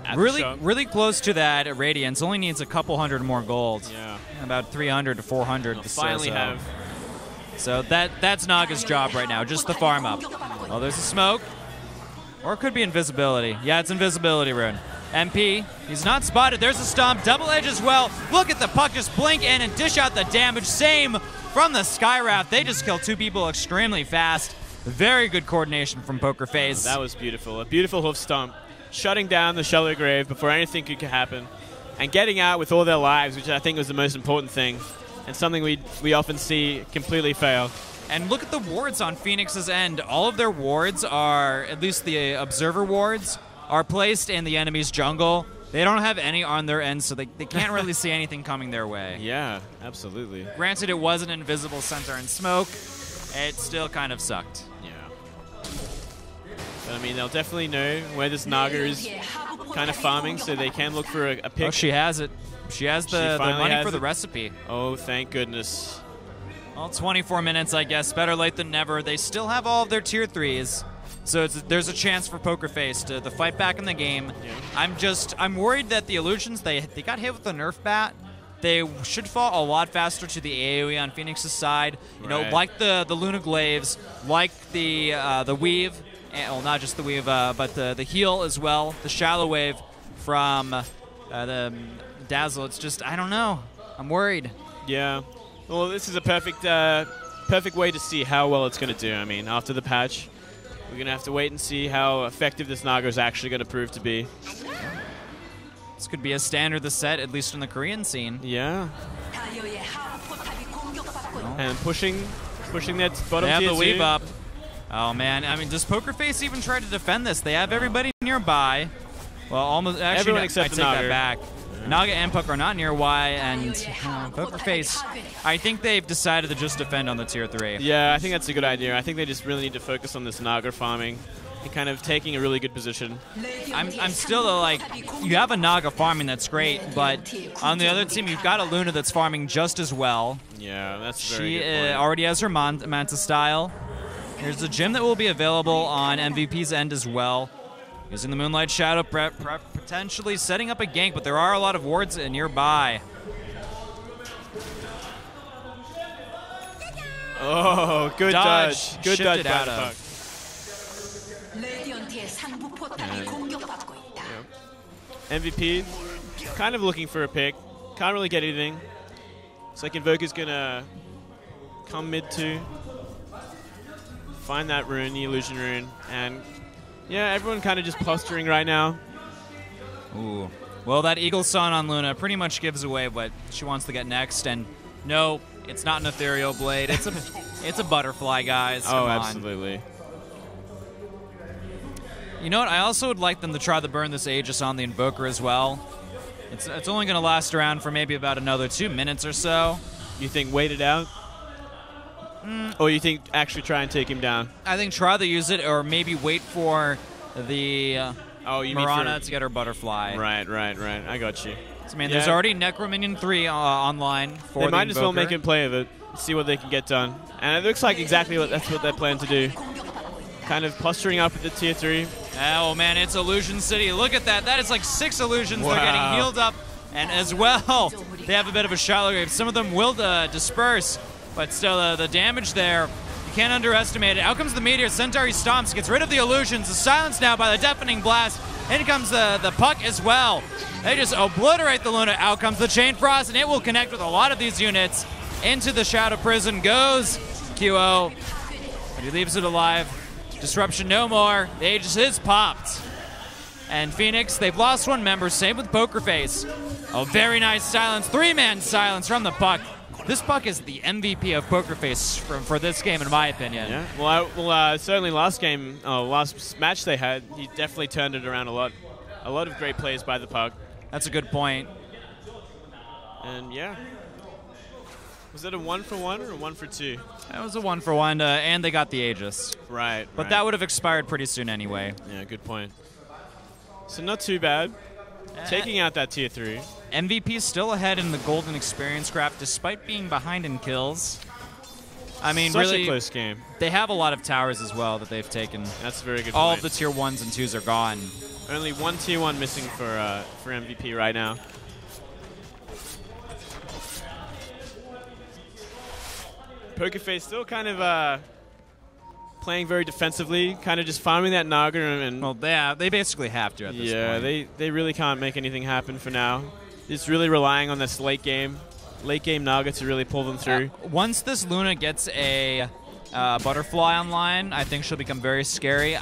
at the shop. Really close to that Radiance. Only needs a couple hundred more gold. Yeah. About 300 to 400. They'll finally have... So that's Naga's job right now, just the farm up. Oh, there's a smoke. Or it could be invisibility. Yeah, it's invisibility rune. MP, he's not spotted. There's a stomp. Double edge as well. Look at the puck just blink in and dish out the damage. Same from the Skyraft. They just killed 2 people extremely fast. Very good coordination from PokerFace. That was beautiful. A beautiful hoof stomp. Shutting down the shallow grave before anything could happen. And getting out with all their lives, which I think was the most important thing. And something we often see completely fail. And look at the wards on Phoenix's end. All of their wards are, at least the observer wards, are placed in the enemy's jungle. They don't have any on their end, so they can't really see anything coming their way. Yeah, absolutely. Granted, it was an invisible center and smoke. It still kind of sucked. Yeah. But I mean, they'll definitely know where this Naga is kind of farming, so they can look for a pick. Oh, she has it. She has the money for the recipe. Oh, thank goodness. Well, 24 minutes, I guess. Better late than never. They still have all of their tier 3s. So there's a chance for PokerFace to fight back in the game. Yeah. I'm worried that the Illusions, they got hit with the Nerf bat. They should fall a lot faster to the AoE on Phoenix's side. You know, like the Luna Glaives, like the Weave. Well, not just the Weave, but the heal as well. The Shallow Wave from the Dazzle. It's just, I don't know. I'm worried. Yeah. Well, this is a perfect way to see how well it's going to do. I mean, after the patch, we're going to have to wait and see how effective this Naga is actually going to prove to be. This could be a standard of the set, at least in the Korean scene. Yeah. And pushing that bottom They have tier the weave 2. up. Oh, man. I mean, does PokerFace even try to defend this? They have everybody nearby. Well, almost. Actually, everyone except I take Naga. that back. Naga and Puck are not nearby, and PokerFace, I think they've decided to just defend on the tier 3. Yeah, I think that's a good idea. I think they just really need to focus on this Naga farming and kind of taking a really good position. I'm still like, you have a Naga farming, that's great, but on the other team, you've got a Luna that's farming just as well. Yeah, that's a very good She point. already has her Manta style. There's a gym that will be available on MVP's end as well. Using the Moonlight Shadow, potentially setting up a gank, but there are a lot of wards nearby. Oh, good dodge. Good dodge by the Puck. MVP, kind of looking for a pick. Can't really get anything. Looks like Invoker's going to come mid 2. Find that rune, the illusion rune, and yeah, everyone kind of just posturing right now. Ooh. Well, that Eagle Sun on Luna pretty much gives away what she wants to get next, and no, it's not an Ethereal Blade. It's a butterfly, guys. Come on. Absolutely. You know what? I also would like them to try to burn this Aegis on the Invoker as well. It's only going to last around for maybe about another 2 minutes or so. You think wait it out? Or you think actually try and take him down? I think try to use it, or maybe wait for the Mirana to get her butterfly. Right. I got you. So, man, there's already Necro Minion 3 online for They the might as well Invoker. make him play of it. see what they can get done. And it looks like exactly that's what they're planning to do. Kind of posturing up at the tier 3. Oh, man, it's Illusion City. Look at that. That is like 6 illusions. Wow. They're getting healed up. And as well, they have a bit of a shallow grave. Some of them will disperse, but still the damage there, you can't underestimate it. Out comes the Meteor. Centauri stomps, gets rid of the illusions. The silence now by the Deafening Blast. In comes the puck as well. They just obliterate the Luna. Out comes the Chain Frost, and it will connect with a lot of these units. Into the Shadow Prison goes QO, but he leaves it alive. Disruption no more. The Aegis is popped. And Phoenix, they've lost one member. Same with PokerFace. Oh, very nice silence. 3-man silence from the puck. This puck is the MVP of PokerFace for this game, in my opinion. Yeah. Well, certainly last match they had, he definitely turned it around a lot. A lot of great plays by the puck. That's a good point. And yeah. Was it a 1-for-1 or a 1-for-2? That was a 1-for-1, and they got the Aegis. Right. But that would have expired pretty soon anyway. Yeah, good point. So not too bad. Taking out that tier 3. MVP still ahead in the golden experience graph, despite being behind in kills. I mean, Such really, a close game. They have a lot of towers as well that they've taken. That's a very good All point. of the tier 1s and 2s are gone. Only one tier 1 missing for MVP right now. PokerFace still kind of playing very defensively, kind of just farming that Naga. And well, they basically have to at this point. Yeah, they really can't make anything happen for now. Just really relying on this late game Naga to really pull them through. Once this Luna gets a butterfly online, I think she'll become very scary.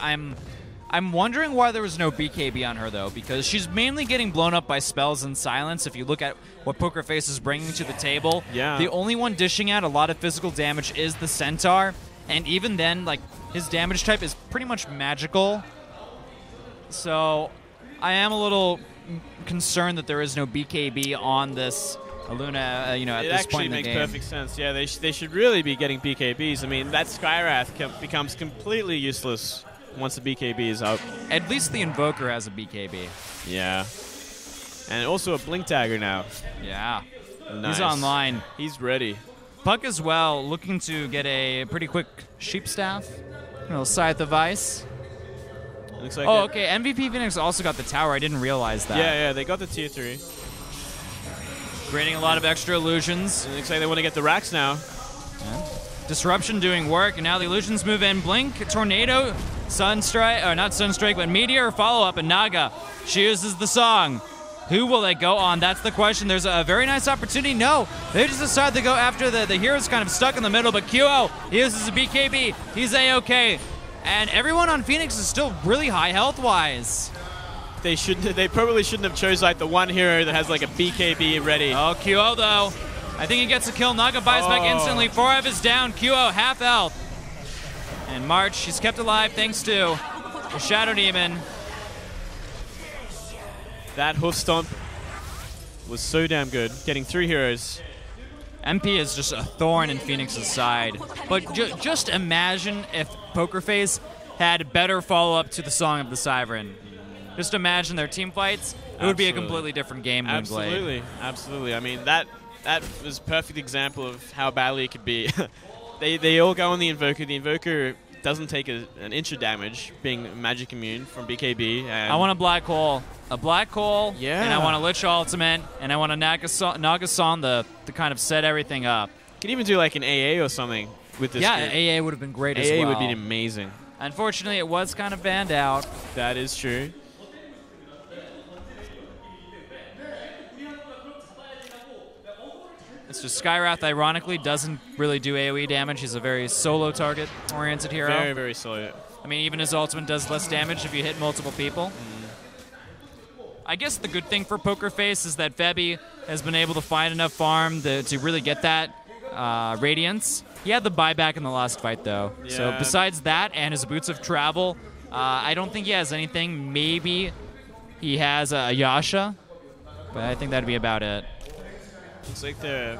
I'm wondering why there was no BKB on her, though, because she's mainly getting blown up by spells and silence. If you look at what PokerFace is bringing to the table, the only one dishing out a lot of physical damage is the Centaur, and even then, like, his damage type is pretty much magical. So I am a little concerned that there is no BKB on this Luna, at this point in the game. It actually makes perfect sense. Yeah, they should really be getting BKBs. I mean, that Skywrath becomes completely useless once the BKB is up. At least the Invoker has a BKB. Yeah. And also a Blink Dagger now. Yeah. Nice. He's online. He's ready. Puck as well, looking to get a pretty quick Sheep Staff. A little Scythe of Ice. Looks like okay. MVP Phoenix also got the tower. I didn't realize that. Yeah, they got the tier 3. Creating a lot of extra illusions. It looks like they want to get the racks now. Yeah. Disruption doing work, and now the illusions move in. Blink, Tornado, Sunstrike, or not Sunstrike, but Meteor follow-up, and Naga chooses the song. Who will they go on? That's the question. There's a very nice opportunity. No, they just decide to go after the hero's kind of stuck in the middle, but QO, he uses a BKB. He's A-okay. And everyone on Phoenix is still really high health-wise. They probably shouldn't have chose like the one hero that has like a BKB ready. Oh, QO though. I think he gets a kill. Naga buys back instantly. 4F is down. QO half health. And March, she's kept alive thanks to the Shadow Demon. That hoof stomp was so damn good. Getting 3 heroes. MP is just a thorn in Phoenix's side. But just imagine if PokerFace had better follow-up to the Song of the Siren. Just imagine their team fights. It would be a completely different game. Absolutely. I mean, that was a perfect example of how badly it could be. they all go on the Invoker. The Invoker doesn't take an inch of damage, being magic immune from BKB. And I want a black hole. A black hole, yeah. And I want a Lich Ultimate, and I want a Naga Song to kind of set everything up. You could even do like an AA or something with this. Yeah, AA would have been great as well. AA would be amazing. Unfortunately, it was kind of banned out. That is true. It's just Skywrath, ironically, doesn't really do AoE damage. He's a very solo target-oriented hero. Very, very solo. I mean, even his ultimate does less damage if you hit multiple people. I guess the good thing for PokerFace is that Febby has been able to find enough farm to really get that Radiance. He had the buyback in the last fight, though. Yeah. So besides that and his Boots of Travel, I don't think he has anything. Maybe he has a Yasha, but I think that'd be about it. Looks like they're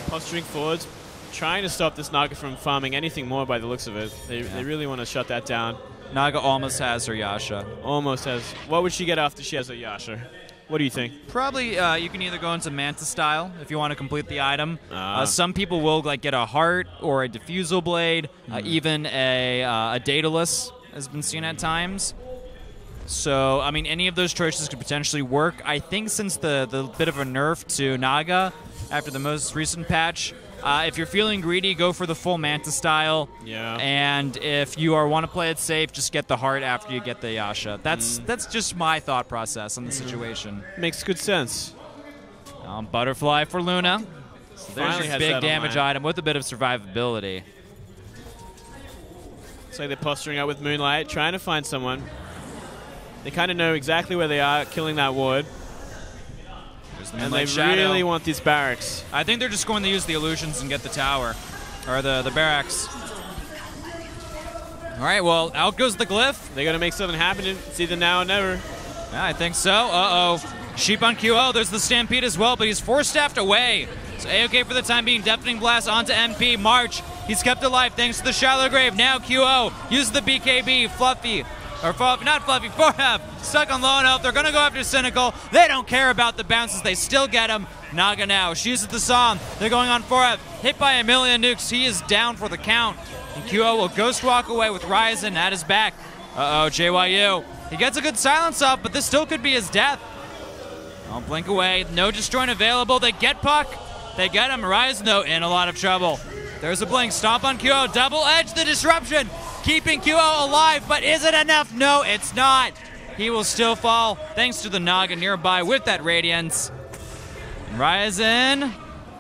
posturing forwards, trying to stop this Naga from farming anything more by the looks of it. They really want to shut that down. Naga almost has her Yasha. Almost has. What would she get after she has her Yasha? What do you think? Probably you can either go into Manta style if you want to complete the item. Some people will like get a heart or a diffusal blade, even a Daedalus has been seen at times. So, I mean, any of those choices could potentially work. I think since the bit of a nerf to Naga after the most recent patch, if you're feeling greedy, go for the full Manta style. Yeah. And if you want to play it safe, just get the heart after you get the Yasha. That's just my thought process on the situation. Makes good sense. Butterfly for Luna. So there's your big damage item with a bit of survivability. It's like they're posturing up with Moonlight, trying to find someone. They kind of know exactly where they are, killing that ward. And they really want these barracks. I think they're just going to use the illusions and get the tower. Or the barracks. All right, well, out goes the glyph. They got to make something happen. It's either now or never. Yeah, I think so. Uh-oh. Sheep on QO. There's the Stampede as well, but he's force-staffed away. So A-OK for the time being. Deafening Blast onto MP. March. He's kept alive thanks to the Shallow Grave. Now QO uses the BKB. Fluffy. Or not Fluffy, 4F, stuck on low enough. They're going to go after Cynical. They don't care about the bounces. They still get him. Naga now. She uses the Psalm. They're going on 4F. Hit by a million nukes. He is down for the count. And QO will Ghost Walk away with Ryzen at his back. Uh-oh, JYU. He gets a good silence off, but this still could be his death. Don't blink away. No Destroying available. They get Puck. They get him. Ryzen, though, in a lot of trouble. There's a blink. Stomp on QO. Double edge the disruption. Keeping QO alive, but is it enough? No, it's not. He will still fall thanks to the Naga nearby with that Radiance. Ryzen.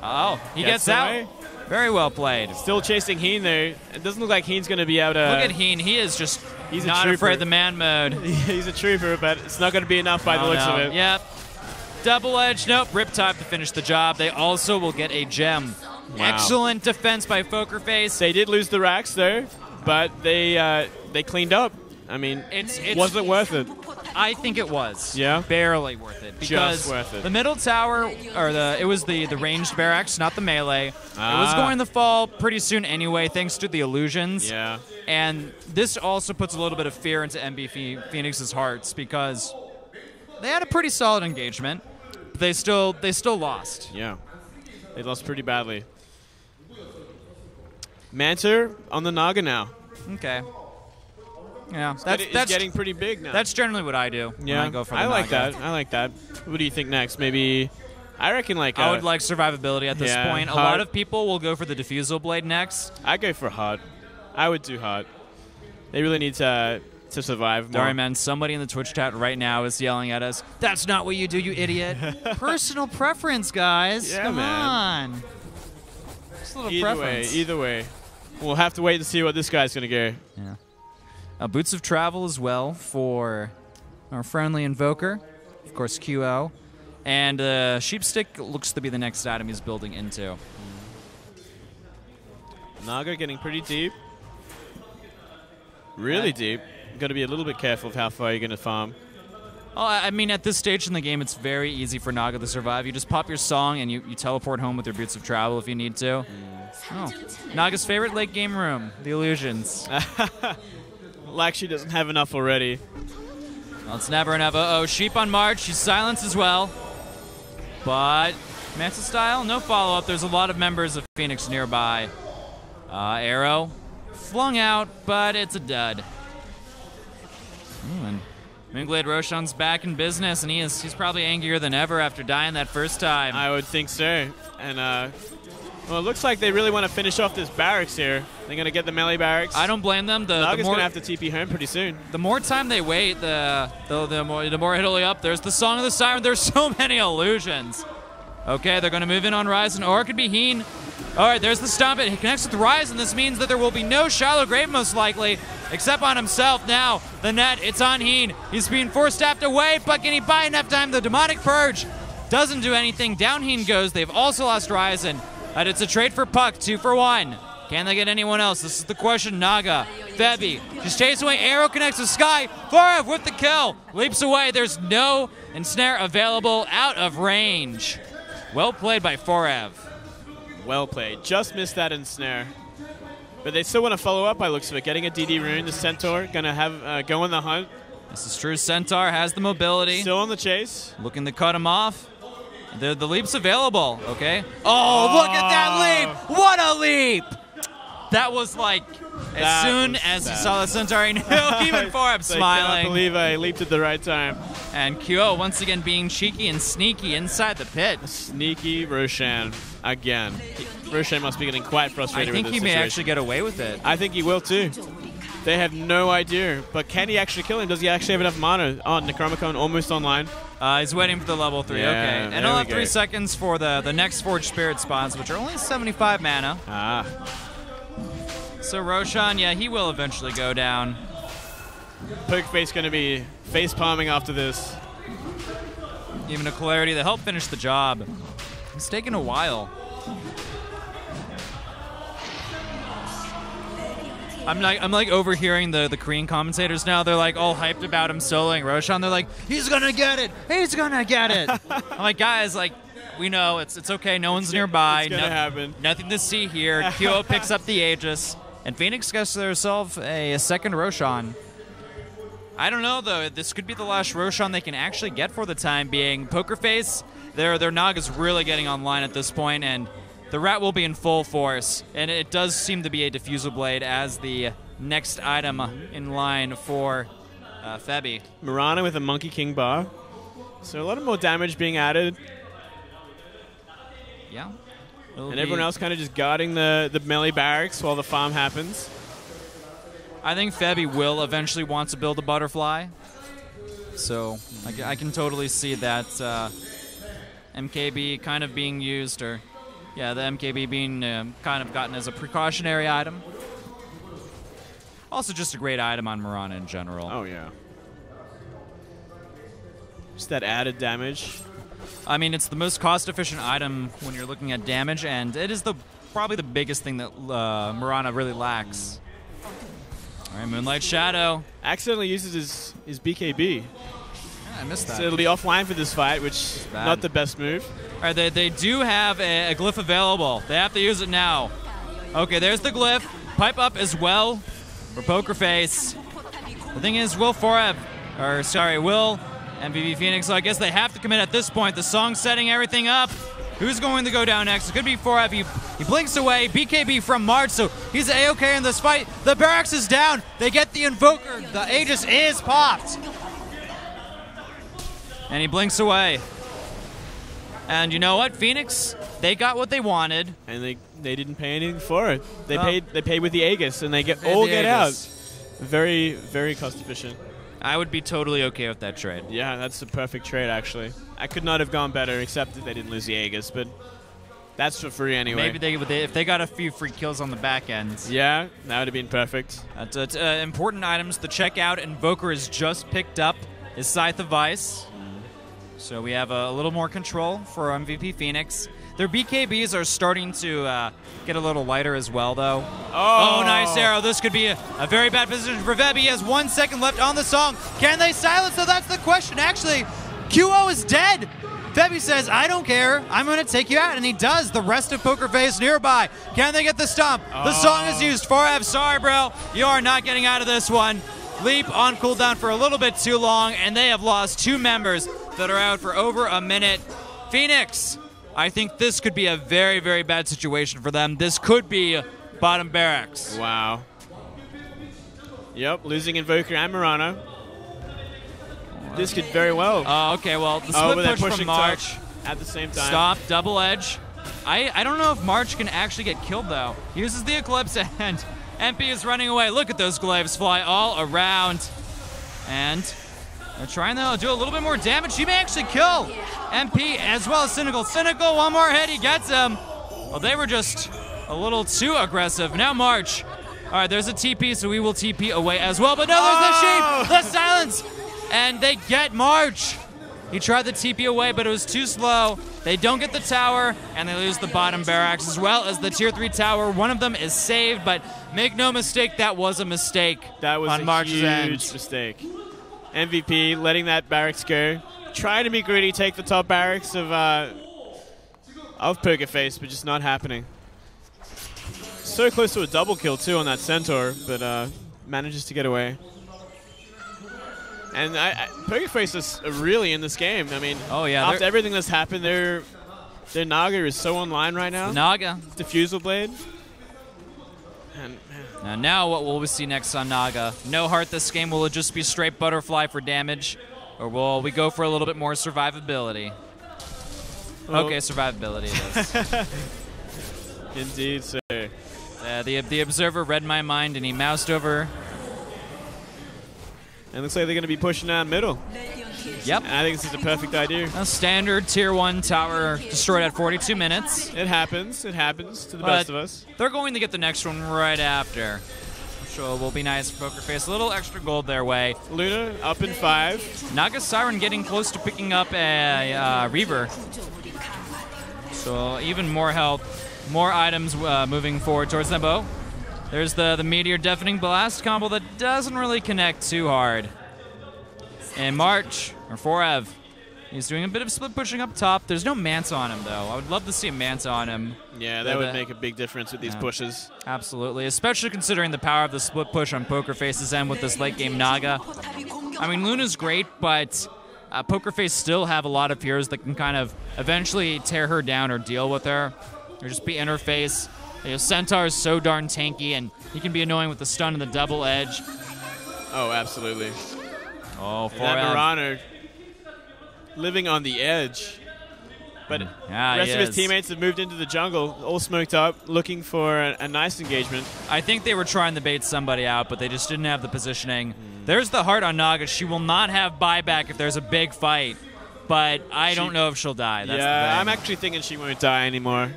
Oh, he gets out. Very well played. Still chasing Heen there. It doesn't look like Heen's going to be out. Look at Heen. He is just not afraid of the man mode. He's a trooper, but it's not going to be enough by the looks of it. Yep. Double edge. Nope. Riptide to finish the job. They also will get a gem. Wow. Excellent defense by PokerFace. They did lose the racks, though. But they cleaned up. I mean, was it worth it? I think it was. Yeah? Barely worth it. Because just worth it. The middle tower, or it was the ranged barracks, not the melee. It was going to fall pretty soon anyway, thanks to the illusions. Yeah. And this also puts a little bit of fear into MB Phoenix's hearts because they had a pretty solid engagement. But they still lost. Yeah. They lost pretty badly. Manta on the Naga now. Okay. Yeah, that's getting pretty big now. That's generally what I do. Yeah, when I go for the I like Naga. that. I like that. What do you think next? Maybe, I reckon like I would like survivability at this point. Hot. A lot of people will go for the diffusal blade next. I go for hot. I would do hot. They really need to survive more. Sorry, man. Somebody in the Twitch chat right now is yelling at us. That's not what you do, you idiot. Personal preference, guys. Yeah, Come man. on. Just a little preference. Either way. We'll have to wait to see what this guy's going to go. Yeah. Boots of Travel as well for our friendly Invoker. Of course, QO. And Sheepstick looks to be the next item he's building into. Naga getting pretty deep. Really deep. Got to be a little bit careful of how far you're going to farm. Oh, I mean, at this stage in the game, it's very easy for Naga to survive. You just pop your song and you teleport home with your Boots of Travel if you need to. Oh. Naga's favorite late game room, the illusions. Like she doesn't have enough already. Well, it's never enough. Uh-oh, Sheep on March. She's silenced as well. But Manta style, no follow-up. There's a lot of members of Phoenix nearby. Arrow flung out, but it's a dud. And Moonglade Roshan's back in business, and he's probably angrier than ever after dying that first time. I would think so. And well, it looks like they really want to finish off this barracks here. They're going to get the melee barracks. I don't blame them. Naga's going to have to TP home pretty soon. The more time they wait, the more it'll up. There's the Song of the Siren. There's so many illusions. Okay, they're going to move in on Ryzen, or it could be Heen. All right, there's the Stomp It. He connects with Ryzen. This means that there will be no Shallow Grave, most likely, except on himself. Now, the net, it's on Heen. He's being force-staffed away, but can he buy enough time? The Demonic Purge doesn't do anything. Down Heen goes. They've also lost Ryzen. But it's a trade for Puck, 2 for 1. Can they get anyone else? This is the question. Naga, Febby, just chase away. Arrow connects with Sky. Forev with the kill. Leaps away. There's no ensnare available, out of range. Well played by Forev. Well played. Just missed that ensnare. But they still want to follow up by looks of it. Getting a DD rune. The Centaur going to have go on the hunt. This is true. Centaur has the mobility. Still on the chase. Looking to cut him off. The leap's available, okay? Oh, look at that leap! What a leap! That was like, as soon as he saw the Centaur, he knew, even Forab smiling. I cannot believe I leaped at the right time. And QO once again being cheeky and sneaky inside the pit. Sneaky Roshan again. Roshan must be getting quite frustrated with this I think he may actually get away with it. I think he will too. They have no idea. But can he actually kill him? Does he actually have enough mana? Oh, Necronomicon almost online. He's waiting for the level 3. Yeah, okay. And I'll have 3 seconds for the next Forged Spirit spawns, which are only 75 mana. Ah. So Roshan, yeah, he will eventually go down. PokerFace going to be face palming after this. Even a Clarity to help finish the job. It's taken a while. I'm like overhearing the Korean commentators now. They're like all hyped about him soloing Roshan. They're like, he's gonna get it. He's gonna get it. I'm like, guys, like, we know it's okay. No one's nearby. It's gonna happen. Nothing to see here. Kyo picks up the Aegis, and Phoenix gets themselves a second Roshan. I don't know though. This could be the last Roshan they can actually get for the time being. PokerFace, their Naga's really getting online at this point, and the Rat will be in full force, and it does seem to be a Diffusal Blade as the next item in line for Febby. Mirana with a Monkey King bar. So a lot of more damage being added. Yeah. And everyone else kind of just guarding the melee barracks while the farm happens. I think Febby will eventually want to build a butterfly. So I can totally see that MKB kind of being used, or yeah, the MKB being kind of gotten as a precautionary item. Also just a great item on Mirana in general. Oh, yeah. Just that added damage. I mean, it's the most cost-efficient item when you're looking at damage, and it is probably the biggest thing that Mirana really lacks. All right, Moonlight Shadow. Accidentally uses his BKB. Yeah, I missed that. So it'll be offline for this fight, which is not the best move. All right, they do have a glyph available. They have to use it now. Okay, there's the glyph. Pipe up as well for PokerFace. The thing is, will MVP Phoenix, so I guess they have to commit at this point. The song's setting everything up. Who's going to go down next? It could be 4F. He blinks away. BKB from March, so he's A-okay in this fight. The barracks is down. They get the Invoker. The Aegis is popped. And he blinks away. And you know what? Phoenix, they got what they wanted. And they didn't pay anything for it. They paid with the Aegis, and they get out. Very, very cost efficient. I would be totally okay with that trade. Yeah, that's the perfect trade, actually. I could not have gone better, except if they didn't lose the Aegis, but that's for free anyway. Maybe if they got a few free kills on the back end. Yeah, that would have been perfect. That's important items to check out. Invoker has just picked up his Scythe of Vice. So we have a little more control for MVP Phoenix. Their BKBs are starting to get a little lighter as well, though. Oh, nice arrow. This could be a very bad position for Febby. He has 1 second left on the song. Can they silence? So that's the question. Actually, QO is dead. Febby says, I don't care. I'm going to take you out. And he does. The rest of PokerFace nearby. Can they get the stomp? The song is used. 4F, sorry, bro. You are not getting out of this one. Leap on cooldown for a little bit too long, and they have lost 2 members that are out for over a minute. Phoenix, I think this could be a very, very bad situation for them. This could be bottom barracks. Wow. Yep, losing Invoker and Mirana. This could very well. Oh, okay, well, the split push from March. At the same time. Stop, double edge. I don't know if March can actually get killed, though. He uses the Eclipse, and MP is running away. Look at those glaives fly all around. And they're trying to do a little bit more damage. He may actually kill MP as well as Cynical. Cynical, one more hit, he gets him. Well, they were just a little too aggressive. Now March. All right, there's a TP, so we will TP away as well. But no, there's the sheep, the silence. And they get March. He tried the TP away, but it was too slow. They don't get the tower, and they lose the bottom barracks as well as the tier 3 tower. One of them is saved, but make no mistake, that was a mistake. That was on March's a huge mistake. MVP letting that barracks go. Trying to be greedy, take the top barracks of PokerFace, but just not happening. So close to a double kill too on that Centaur, but manages to get away. And PokerFace is really in this game. I mean, oh yeah, after everything that's happened, their Naga is so online right now. Naga. Diffusal Blade. And now what will we see next on Naga? No heart this game. Will it just be straight butterfly for damage? Or will we go for a little bit more survivability? Well, okay, survivability it is. Indeed, sir. The observer read my mind and he moused over. And looks like they're going to be pushing down middle. Yep. And I think this is a perfect idea. A standard Tier 1 tower destroyed at 42 minutes. It happens. It happens to the best of us. They're going to get the next one right after. Which will be nice for PokerFace. A little extra gold their way. Luna up in 5. Naga Siren getting close to picking up a Reaver. So even more health, more items moving forward towards them. Oh, there's the Meteor Deafening Blast combo that doesn't really connect too hard. And March, or Forev, he's doing a bit of split pushing up top. There's no Manta on him, though. I would love to see a Manta on him. Yeah, that would make a big difference with these pushes. Absolutely, especially considering the power of the split push on PokerFace's end with this late game Naga. I mean, Luna's great, but PokerFace still have a lot of heroes that can kind of eventually tear her down or deal with her, or just be interface. You know, Centaur is so darn tanky, and he can be annoying with the stun and the double edge. Oh, absolutely. Oh, and that Marauder living on the edge. But the rest of his teammates have moved into the jungle, all smoked up, looking for a nice engagement. I think they were trying to bait somebody out, but they just didn't have the positioning. There's the heart on Naga. She will not have buyback if there's a big fight, but I don't know if she'll die. That's the thing. I'm actually thinking she won't die anymore.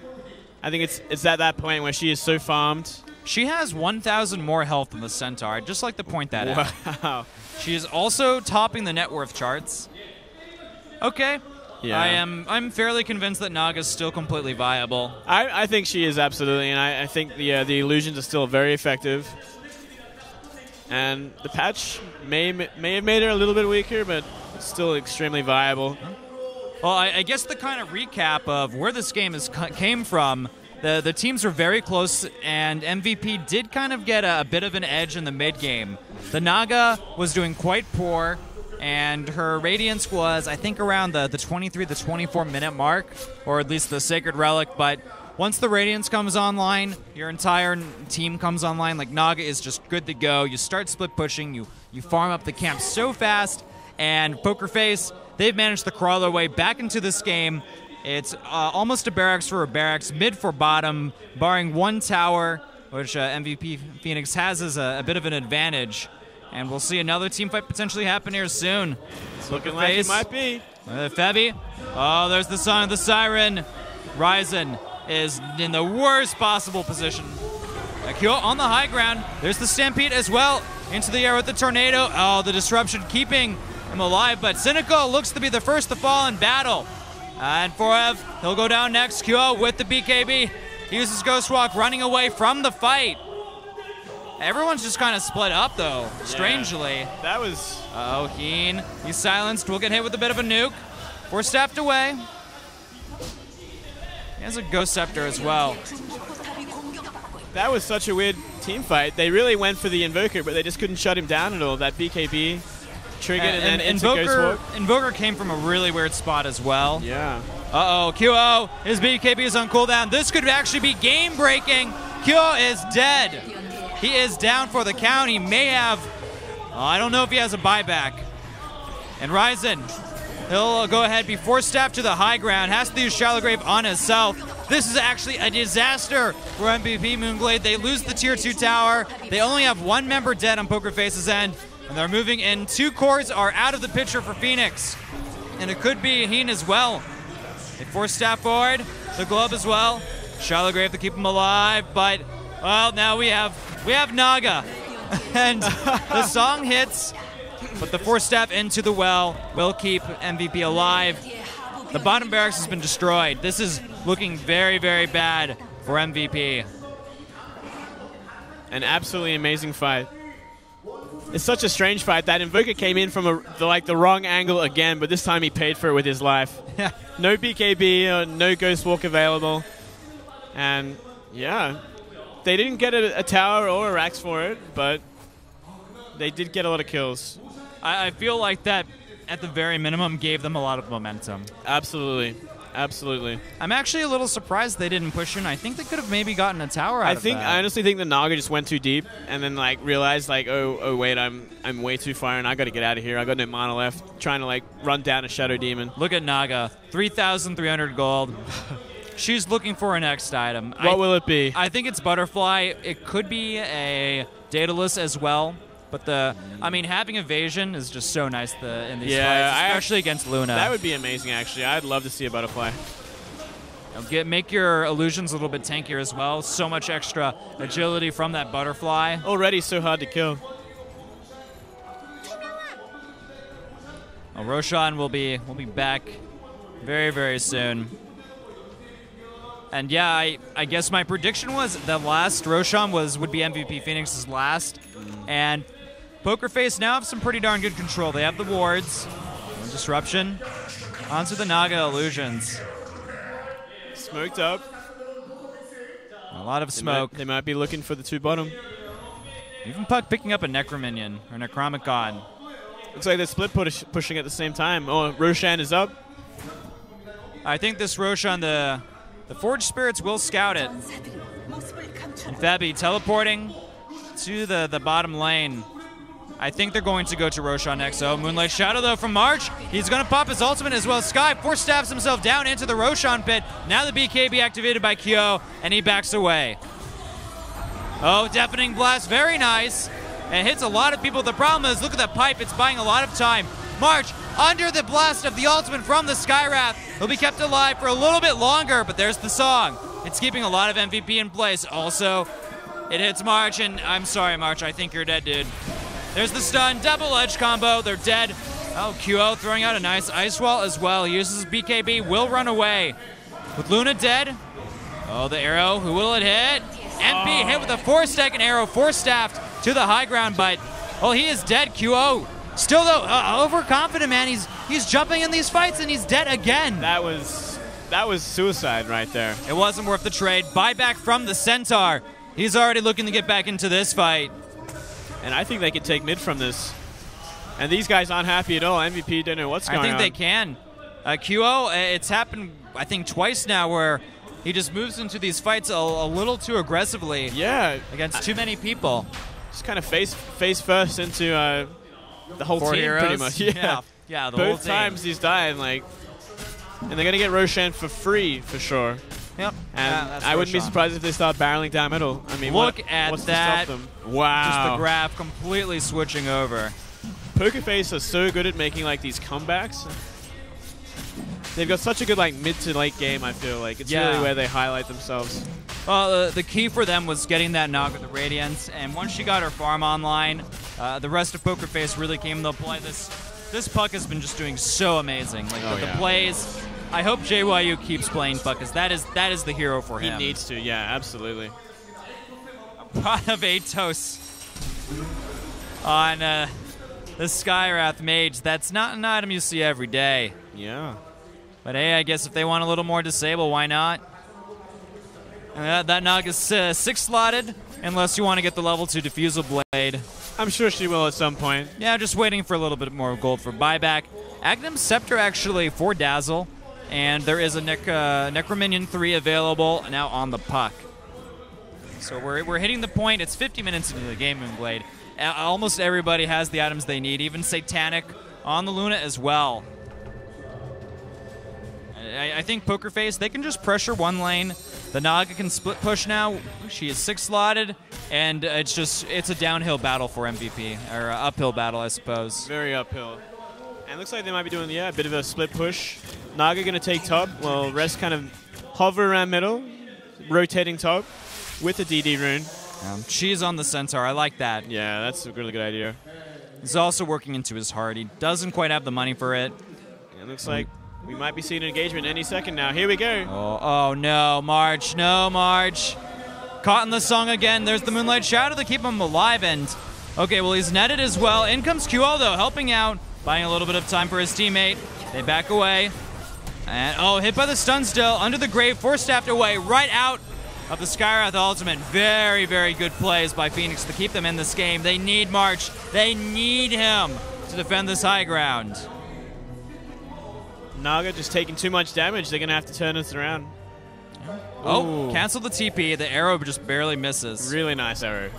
I think it's at that point where she is so farmed. She has 1,000 more health than the Centaur. I'd just like to point that out. Wow. She is also topping the net worth charts. Okay. Yeah. I'm fairly convinced that Naga's still completely viable. I think she is absolutely, and I think the illusions are still very effective. And the patch may have made her a little bit weaker, but still extremely viable. Well, I guess the kind of recap of where this game came from, the teams were very close, and MVP did kind of get a bit of an edge in the mid-game. The Naga was doing quite poor, and her Radiance was, I think, around the 23 to 24-minute mark, or at least the Sacred Relic, but once the Radiance comes online, your entire team comes online. Like, Naga is just good to go. You start split pushing, you farm up the camp so fast, and PokerFace, they've managed to crawl their way back into this game. It's almost a barracks for a barracks, mid for bottom, barring one tower, which MVP Phoenix has as a bit of an advantage. And we'll see another team fight potentially happen here soon. It's looking like it might be. Febby. Oh, there's the Song of the Siren. Ryzen is in the worst possible position. Akio on the high ground. There's the Stampede as well. Into the air with the Tornado. Oh, the disruption keeping him alive, but Cynical looks to be the first to fall in battle. And Forev, he'll go down next. Kyo with the BKB. He uses Ghost Walk, running away from the fight. Everyone's just kind of split up, though, strangely. Yeah, that was... Uh-oh, Heen. He's silenced. We'll get hit with a bit of a nuke. 4 staffed away. He has a Ghost Scepter as well. That was such a weird team fight. They really went for the Invoker, but they just couldn't shut him down at all. That BKB triggered and then into Ghost Walk. Invoker came from a really weird spot as well. Yeah. Uh-oh, QO. His BKB is on cooldown. This could actually be game-breaking. QO is dead. He is down for the count. He may have... I don't know if he has a buyback. And Ryzen, he'll go ahead, be 4-staffed to the high ground. Has to use Shallow Grave on himself. This is actually a disaster for MVP Moonglade. They lose the Tier 2 tower. They only have 1 member dead on PokerFace's end. And they're moving in. 2 cores are out of the picture for Phoenix. And it could be Heen as well. They 4-staff forward. The Glove as well. Shallow Grave to keep him alive. But, well, now we have Naga. And the song hits. But the 4-staff into the well will keep MVP alive. The bottom barracks has been destroyed. This is looking very, very bad for MVP. An absolutely amazing fight. It's such a strange fight. That Invoker came in from the wrong angle again, but this time he paid for it with his life. Yeah. No BKB, no Ghost Walk available. And, yeah, they didn't get a tower or a Rax for it, but they did get a lot of kills. I feel like that, at the very minimum, gave them a lot of momentum. Absolutely. Absolutely. I'm actually a little surprised they didn't push in. I think they could have maybe gotten a tower out of that. I honestly think the Naga just went too deep and then like realized like, oh wait, I'm way too far and I got to get out of here. I got no mana left. Trying to like run down a Shadow Demon. Look at Naga, 3,300 gold. She's looking for a next item. What will it be? I think it's Butterfly. It could be a Daedalus as well. But having evasion is just so nice in these fights, especially against Luna. That would be amazing, actually. I'd love to see a Butterfly. Make your illusions a little bit tankier as well. So much extra agility from that Butterfly. Already so hard to kill. Well, Roshan will be back very, very soon. And yeah, I guess my prediction was that last Roshan would be MVP Phoenix's last. And PokerFace now have some pretty darn good control. They have the wards. No disruption. Onto the Naga illusions. Smoked up. A lot of smoke. They might be looking for the 2 bottom. Even Puck picking up a Necrominion or Necromicon. Looks like they're split pushing at the same time. Oh, Roshan is up. I think this Roshan, the Forged Spirits will scout it. And Fabi teleporting to the bottom lane. I think they're going to go to Roshan next. Oh, Moonlight Shadow, though, from March. He's going to pop his ultimate as well. Sky force stabs himself down into the Roshan pit. Now the BKB activated by Kyo, and he backs away. Oh, Deafening Blast, very nice. And hits a lot of people. The problem is, look at that pipe. It's buying a lot of time. March, under the blast of the ultimate from the Skywrath. He'll be kept alive for a little bit longer, but there's the song. It's keeping a lot of MVP in place. Also, it hits March, and I'm sorry, March. I think you're dead, dude. There's the stun, double edge combo. They're dead. Oh, QO throwing out a nice ice wall as well. He uses BKB, will run away. With Luna dead. Oh, the arrow. Who will it hit? MP hit with a 4-second arrow, 4-staffed to the high ground, but he is dead. QO still though overconfident, man. He's jumping in these fights and he's dead again. That was suicide right there. It wasn't worth the trade. Buyback from the Centaur. He's already looking to get back into this fight. And I think they can take mid from this. And these guys aren't happy at all. MVP don't know what's going on. I think they can. QO, it's happened, I think, twice now where he just moves into these fights a little too aggressively. Yeah. Against too many people. Just kind of face first into the whole team, heroes. pretty much. Yeah, the Both whole team. times he's dying, like, and they're going to get Roshan for free, for sure. Yep. And I wouldn't be surprised if they start barreling down middle. I mean, look at what's that. To stop them? Wow. Just the graph completely switching over. PokerFace are so good at making like these comebacks. They've got such a good like mid to late game, I feel like. It's really where they highlight themselves. Well, the key for them was getting that Naga the Radiance, and once she got her farm online, the rest of PokerFace really came into play. This Puck has been just doing so amazing. Like the plays. I hope JYU keeps playing Puck, because that is the hero for him. He needs to, yeah, absolutely. A pot of Atos on the Skywrath Mage. That's not an item you see every day. Yeah. But hey, I guess if they want a little more disable, why not? That Naga's 6-slotted, unless you want to get the level 2 Diffusal Blade. I'm sure she will at some point. Yeah, just waiting for a little bit more gold for buyback. Aghanim Scepter actually for Dazzle, and there is a Necrominion 3 available now on the Puck. So we're hitting the point. It's 50 minutes into the game, Moonblade. Almost everybody has the items they need, even Satanic on the Luna as well. I think PokerFace, they can just pressure one lane. The Naga can split push now. She is 6-slotted, and it's a downhill battle for MVP, or uphill battle, I suppose. Very uphill. And it looks like they might be doing, a bit of a split push. Naga going to take top, while rest kind of hover around middle, rotating top with the DD rune. She's on the Centaur. I like that. Yeah, that's a really good idea. He's also working into his heart. He doesn't quite have the money for it. It looks like we might be seeing an engagement any second now. Here we go. Oh no, March. No, March. Caught in the song again. There's the Moonlight Shadow to keep him alive. And okay, well, he's netted as well. In comes QL, though, helping out, buying a little bit of time for his teammate. They back away. And, hit by the stun still. Under the grave, 4-staffed away, right out of the Skywrath ultimate. Very, very good plays by Phoenix to keep them in this game. They need March. They need him to defend this high ground. Naga just taking too much damage. They're going to have to turn this around. Oh, Ooh. cancel the TP. The arrow just barely misses. Really nice arrow.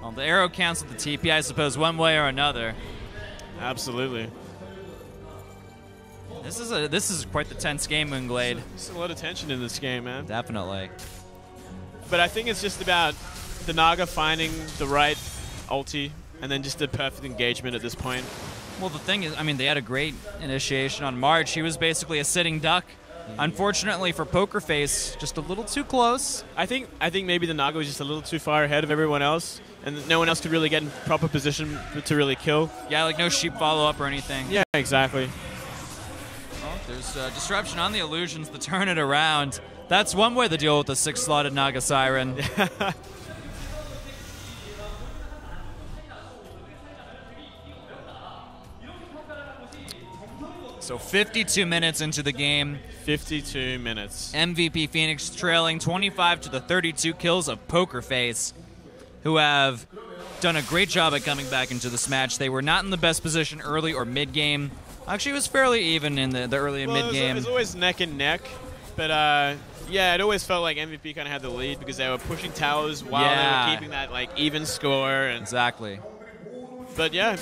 Well, the arrow canceled the TP, I suppose, one way or another. Absolutely. This is quite the tense game, Moonglade. There's a lot of tension in this game, man. Definitely. But I think it's just about the Naga finding the right ulti and then just the perfect engagement at this point. Well, the thing is, I mean, they had a great initiation on March. He was basically a sitting duck. Unfortunately for PokerFace, just a little too close. I think maybe the Naga was just a little too far ahead of everyone else, and no one else could really get in proper position to really kill. Yeah, like no sheep follow-up or anything. Yeah, exactly. Well, there's disruption on the illusions to turn it around. That's one way to deal with the 6-slotted Naga Siren. So 52 minutes into the game. 52 minutes. MVP Phoenix trailing 25 to the 32 kills of PokerFace, who have done a great job at coming back into this match. They were not in the best position early or mid-game. Actually, it was fairly even in the early and mid-game. It was always neck and neck, but yeah, it always felt like MVP kind of had the lead because they were pushing towers while they were keeping that like even score. And exactly. But yeah,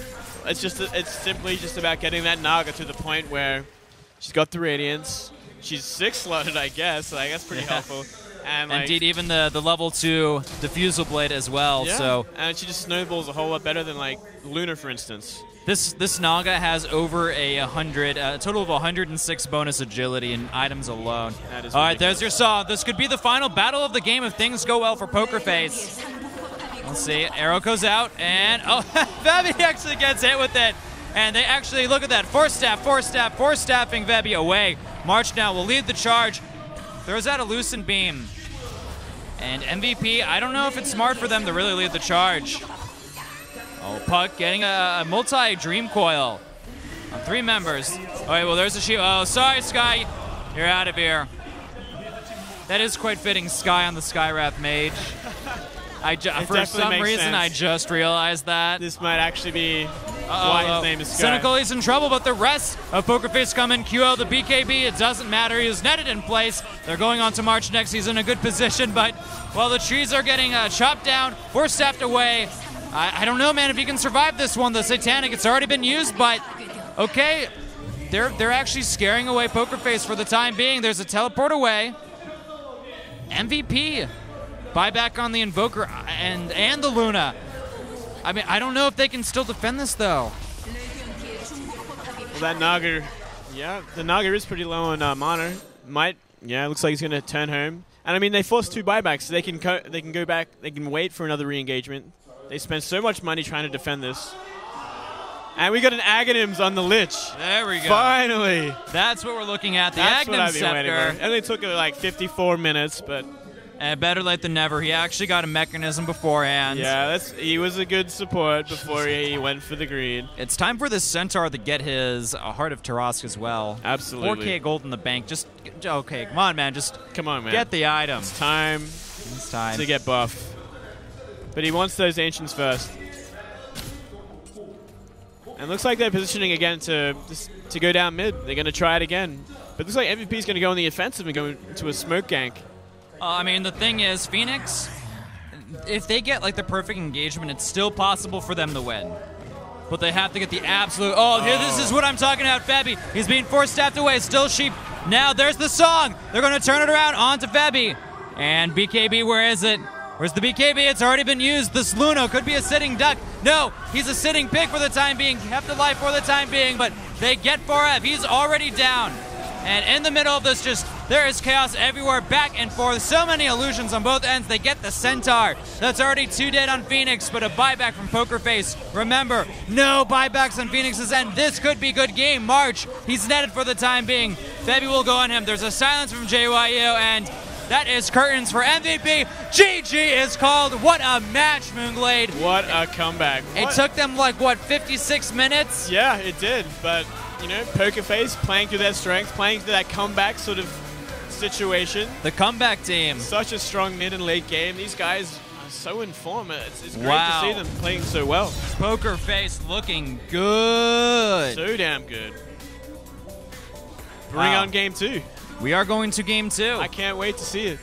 it's simply just about getting that Naga to the point where she's got the Radiance. She's 6-slotted, I guess. Like, that's pretty helpful. And like, indeed, even the level 2 diffusal blade as well. Yeah, so and she just snowballs a whole lot better than like Luna, for instance. This Naga has over a total of 106 bonus agility in items alone. That is all right, there's your saw. This could be the final battle of the game if things go well for PokerFace. Let's see. Arrow goes out, and oh, Vebi actually gets hit with it. And they actually, look at that, force-staffing Vebi away. March now will lead the charge. Throws out a Lucent Beam. And MVP, I don't know if it's smart for them to really lead the charge. Oh, Puck getting a multi-Dream Coil on 3 members. All right, well, there's a shield. Oh, sorry, Sky. You're out of here. That is quite fitting, Sky on the Skywrath Mage. For some reason, I just realized that. This might actually be why his name is Sky. Cynical, he's in trouble, but the rest of PokerFace come in. QL, the BKB, it doesn't matter. He was netted in place. They're going on to March next. He's in a good position, but while the trees are getting chopped down, force-staffed away. I don't know, man, if he can survive this one. The Satanic, it's already been used, but okay. They're actually scaring away PokerFace for the time being. There's a teleport away. MVP. Buyback on the Invoker and the Luna. I mean, I don't know if they can still defend this, though. Well, that Naga, yeah, the Naga is pretty low on mana. Yeah, looks like he's going to turn home. And I mean, they forced 2 buybacks, so they can go back, they can wait for another re-engagement. They spent so much money trying to defend this. And we got an Aghanims on the Lich. There we go. Finally. That's what we're looking at, the That's Aghanim Scepter. It only took like 54 minutes, but... And better late than never. He actually got a mechanism beforehand. Yeah, he was a good support before he went for the green. It's time for this Centaur to get his Heart of Tarask as well. Absolutely. 4K gold in the bank. Okay, come on, man. Come on, man. Get the item. It's time to get buff. But he wants those Ancients first. And looks like they're positioning again to go down mid. They're going to try it again. But it looks like MVP is going to go on the offensive and go into a smoke gank. I mean, the thing is, Phoenix, if they get like the perfect engagement, it's still possible for them to win. But they have to get the absolute... Here, this is what I'm talking about, Vebi. He's being force-staffed away, still sheep. Now there's the song. They're going to turn it around onto Vebi. And BKB, where is it? Where's the BKB? It's already been used. This Luno could be a sitting duck. No, he's a sitting pig for the time being. Kept alive for the time being, but they get 4F. He's already down. And in the middle of this, there is chaos everywhere, back and forth. So many illusions on both ends. They get the Centaur. That's already 2 dead on Phoenix, but a buyback from PokerFace. Remember, no buybacks on Phoenix's end. This could be good game. March, he's netted for the time being. Vebi will go on him. There's a silence from JYU, and that is curtains for MVP. GG is called. What a match, Moonglade. What a comeback. It took them, 56 minutes? Yeah, it did, but... You know, PokerFace playing through their strength, playing through that comeback sort of situation. The comeback team. Such a strong mid and late game. These guys are so in form. It's great Wow. to see them playing so well. PokerFace looking good. So damn good. Bring on game 2. We are going to game 2. I can't wait to see it.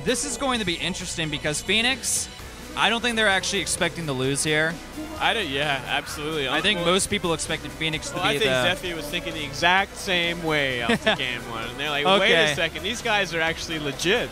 This is going to be interesting because Phoenix, I don't think they're actually expecting to lose here. Yeah, absolutely. I think most people expected Phoenix to be I think Zephy was thinking the exact same way after game 1. And they're like, wait Okay. a second, these guys are actually legit.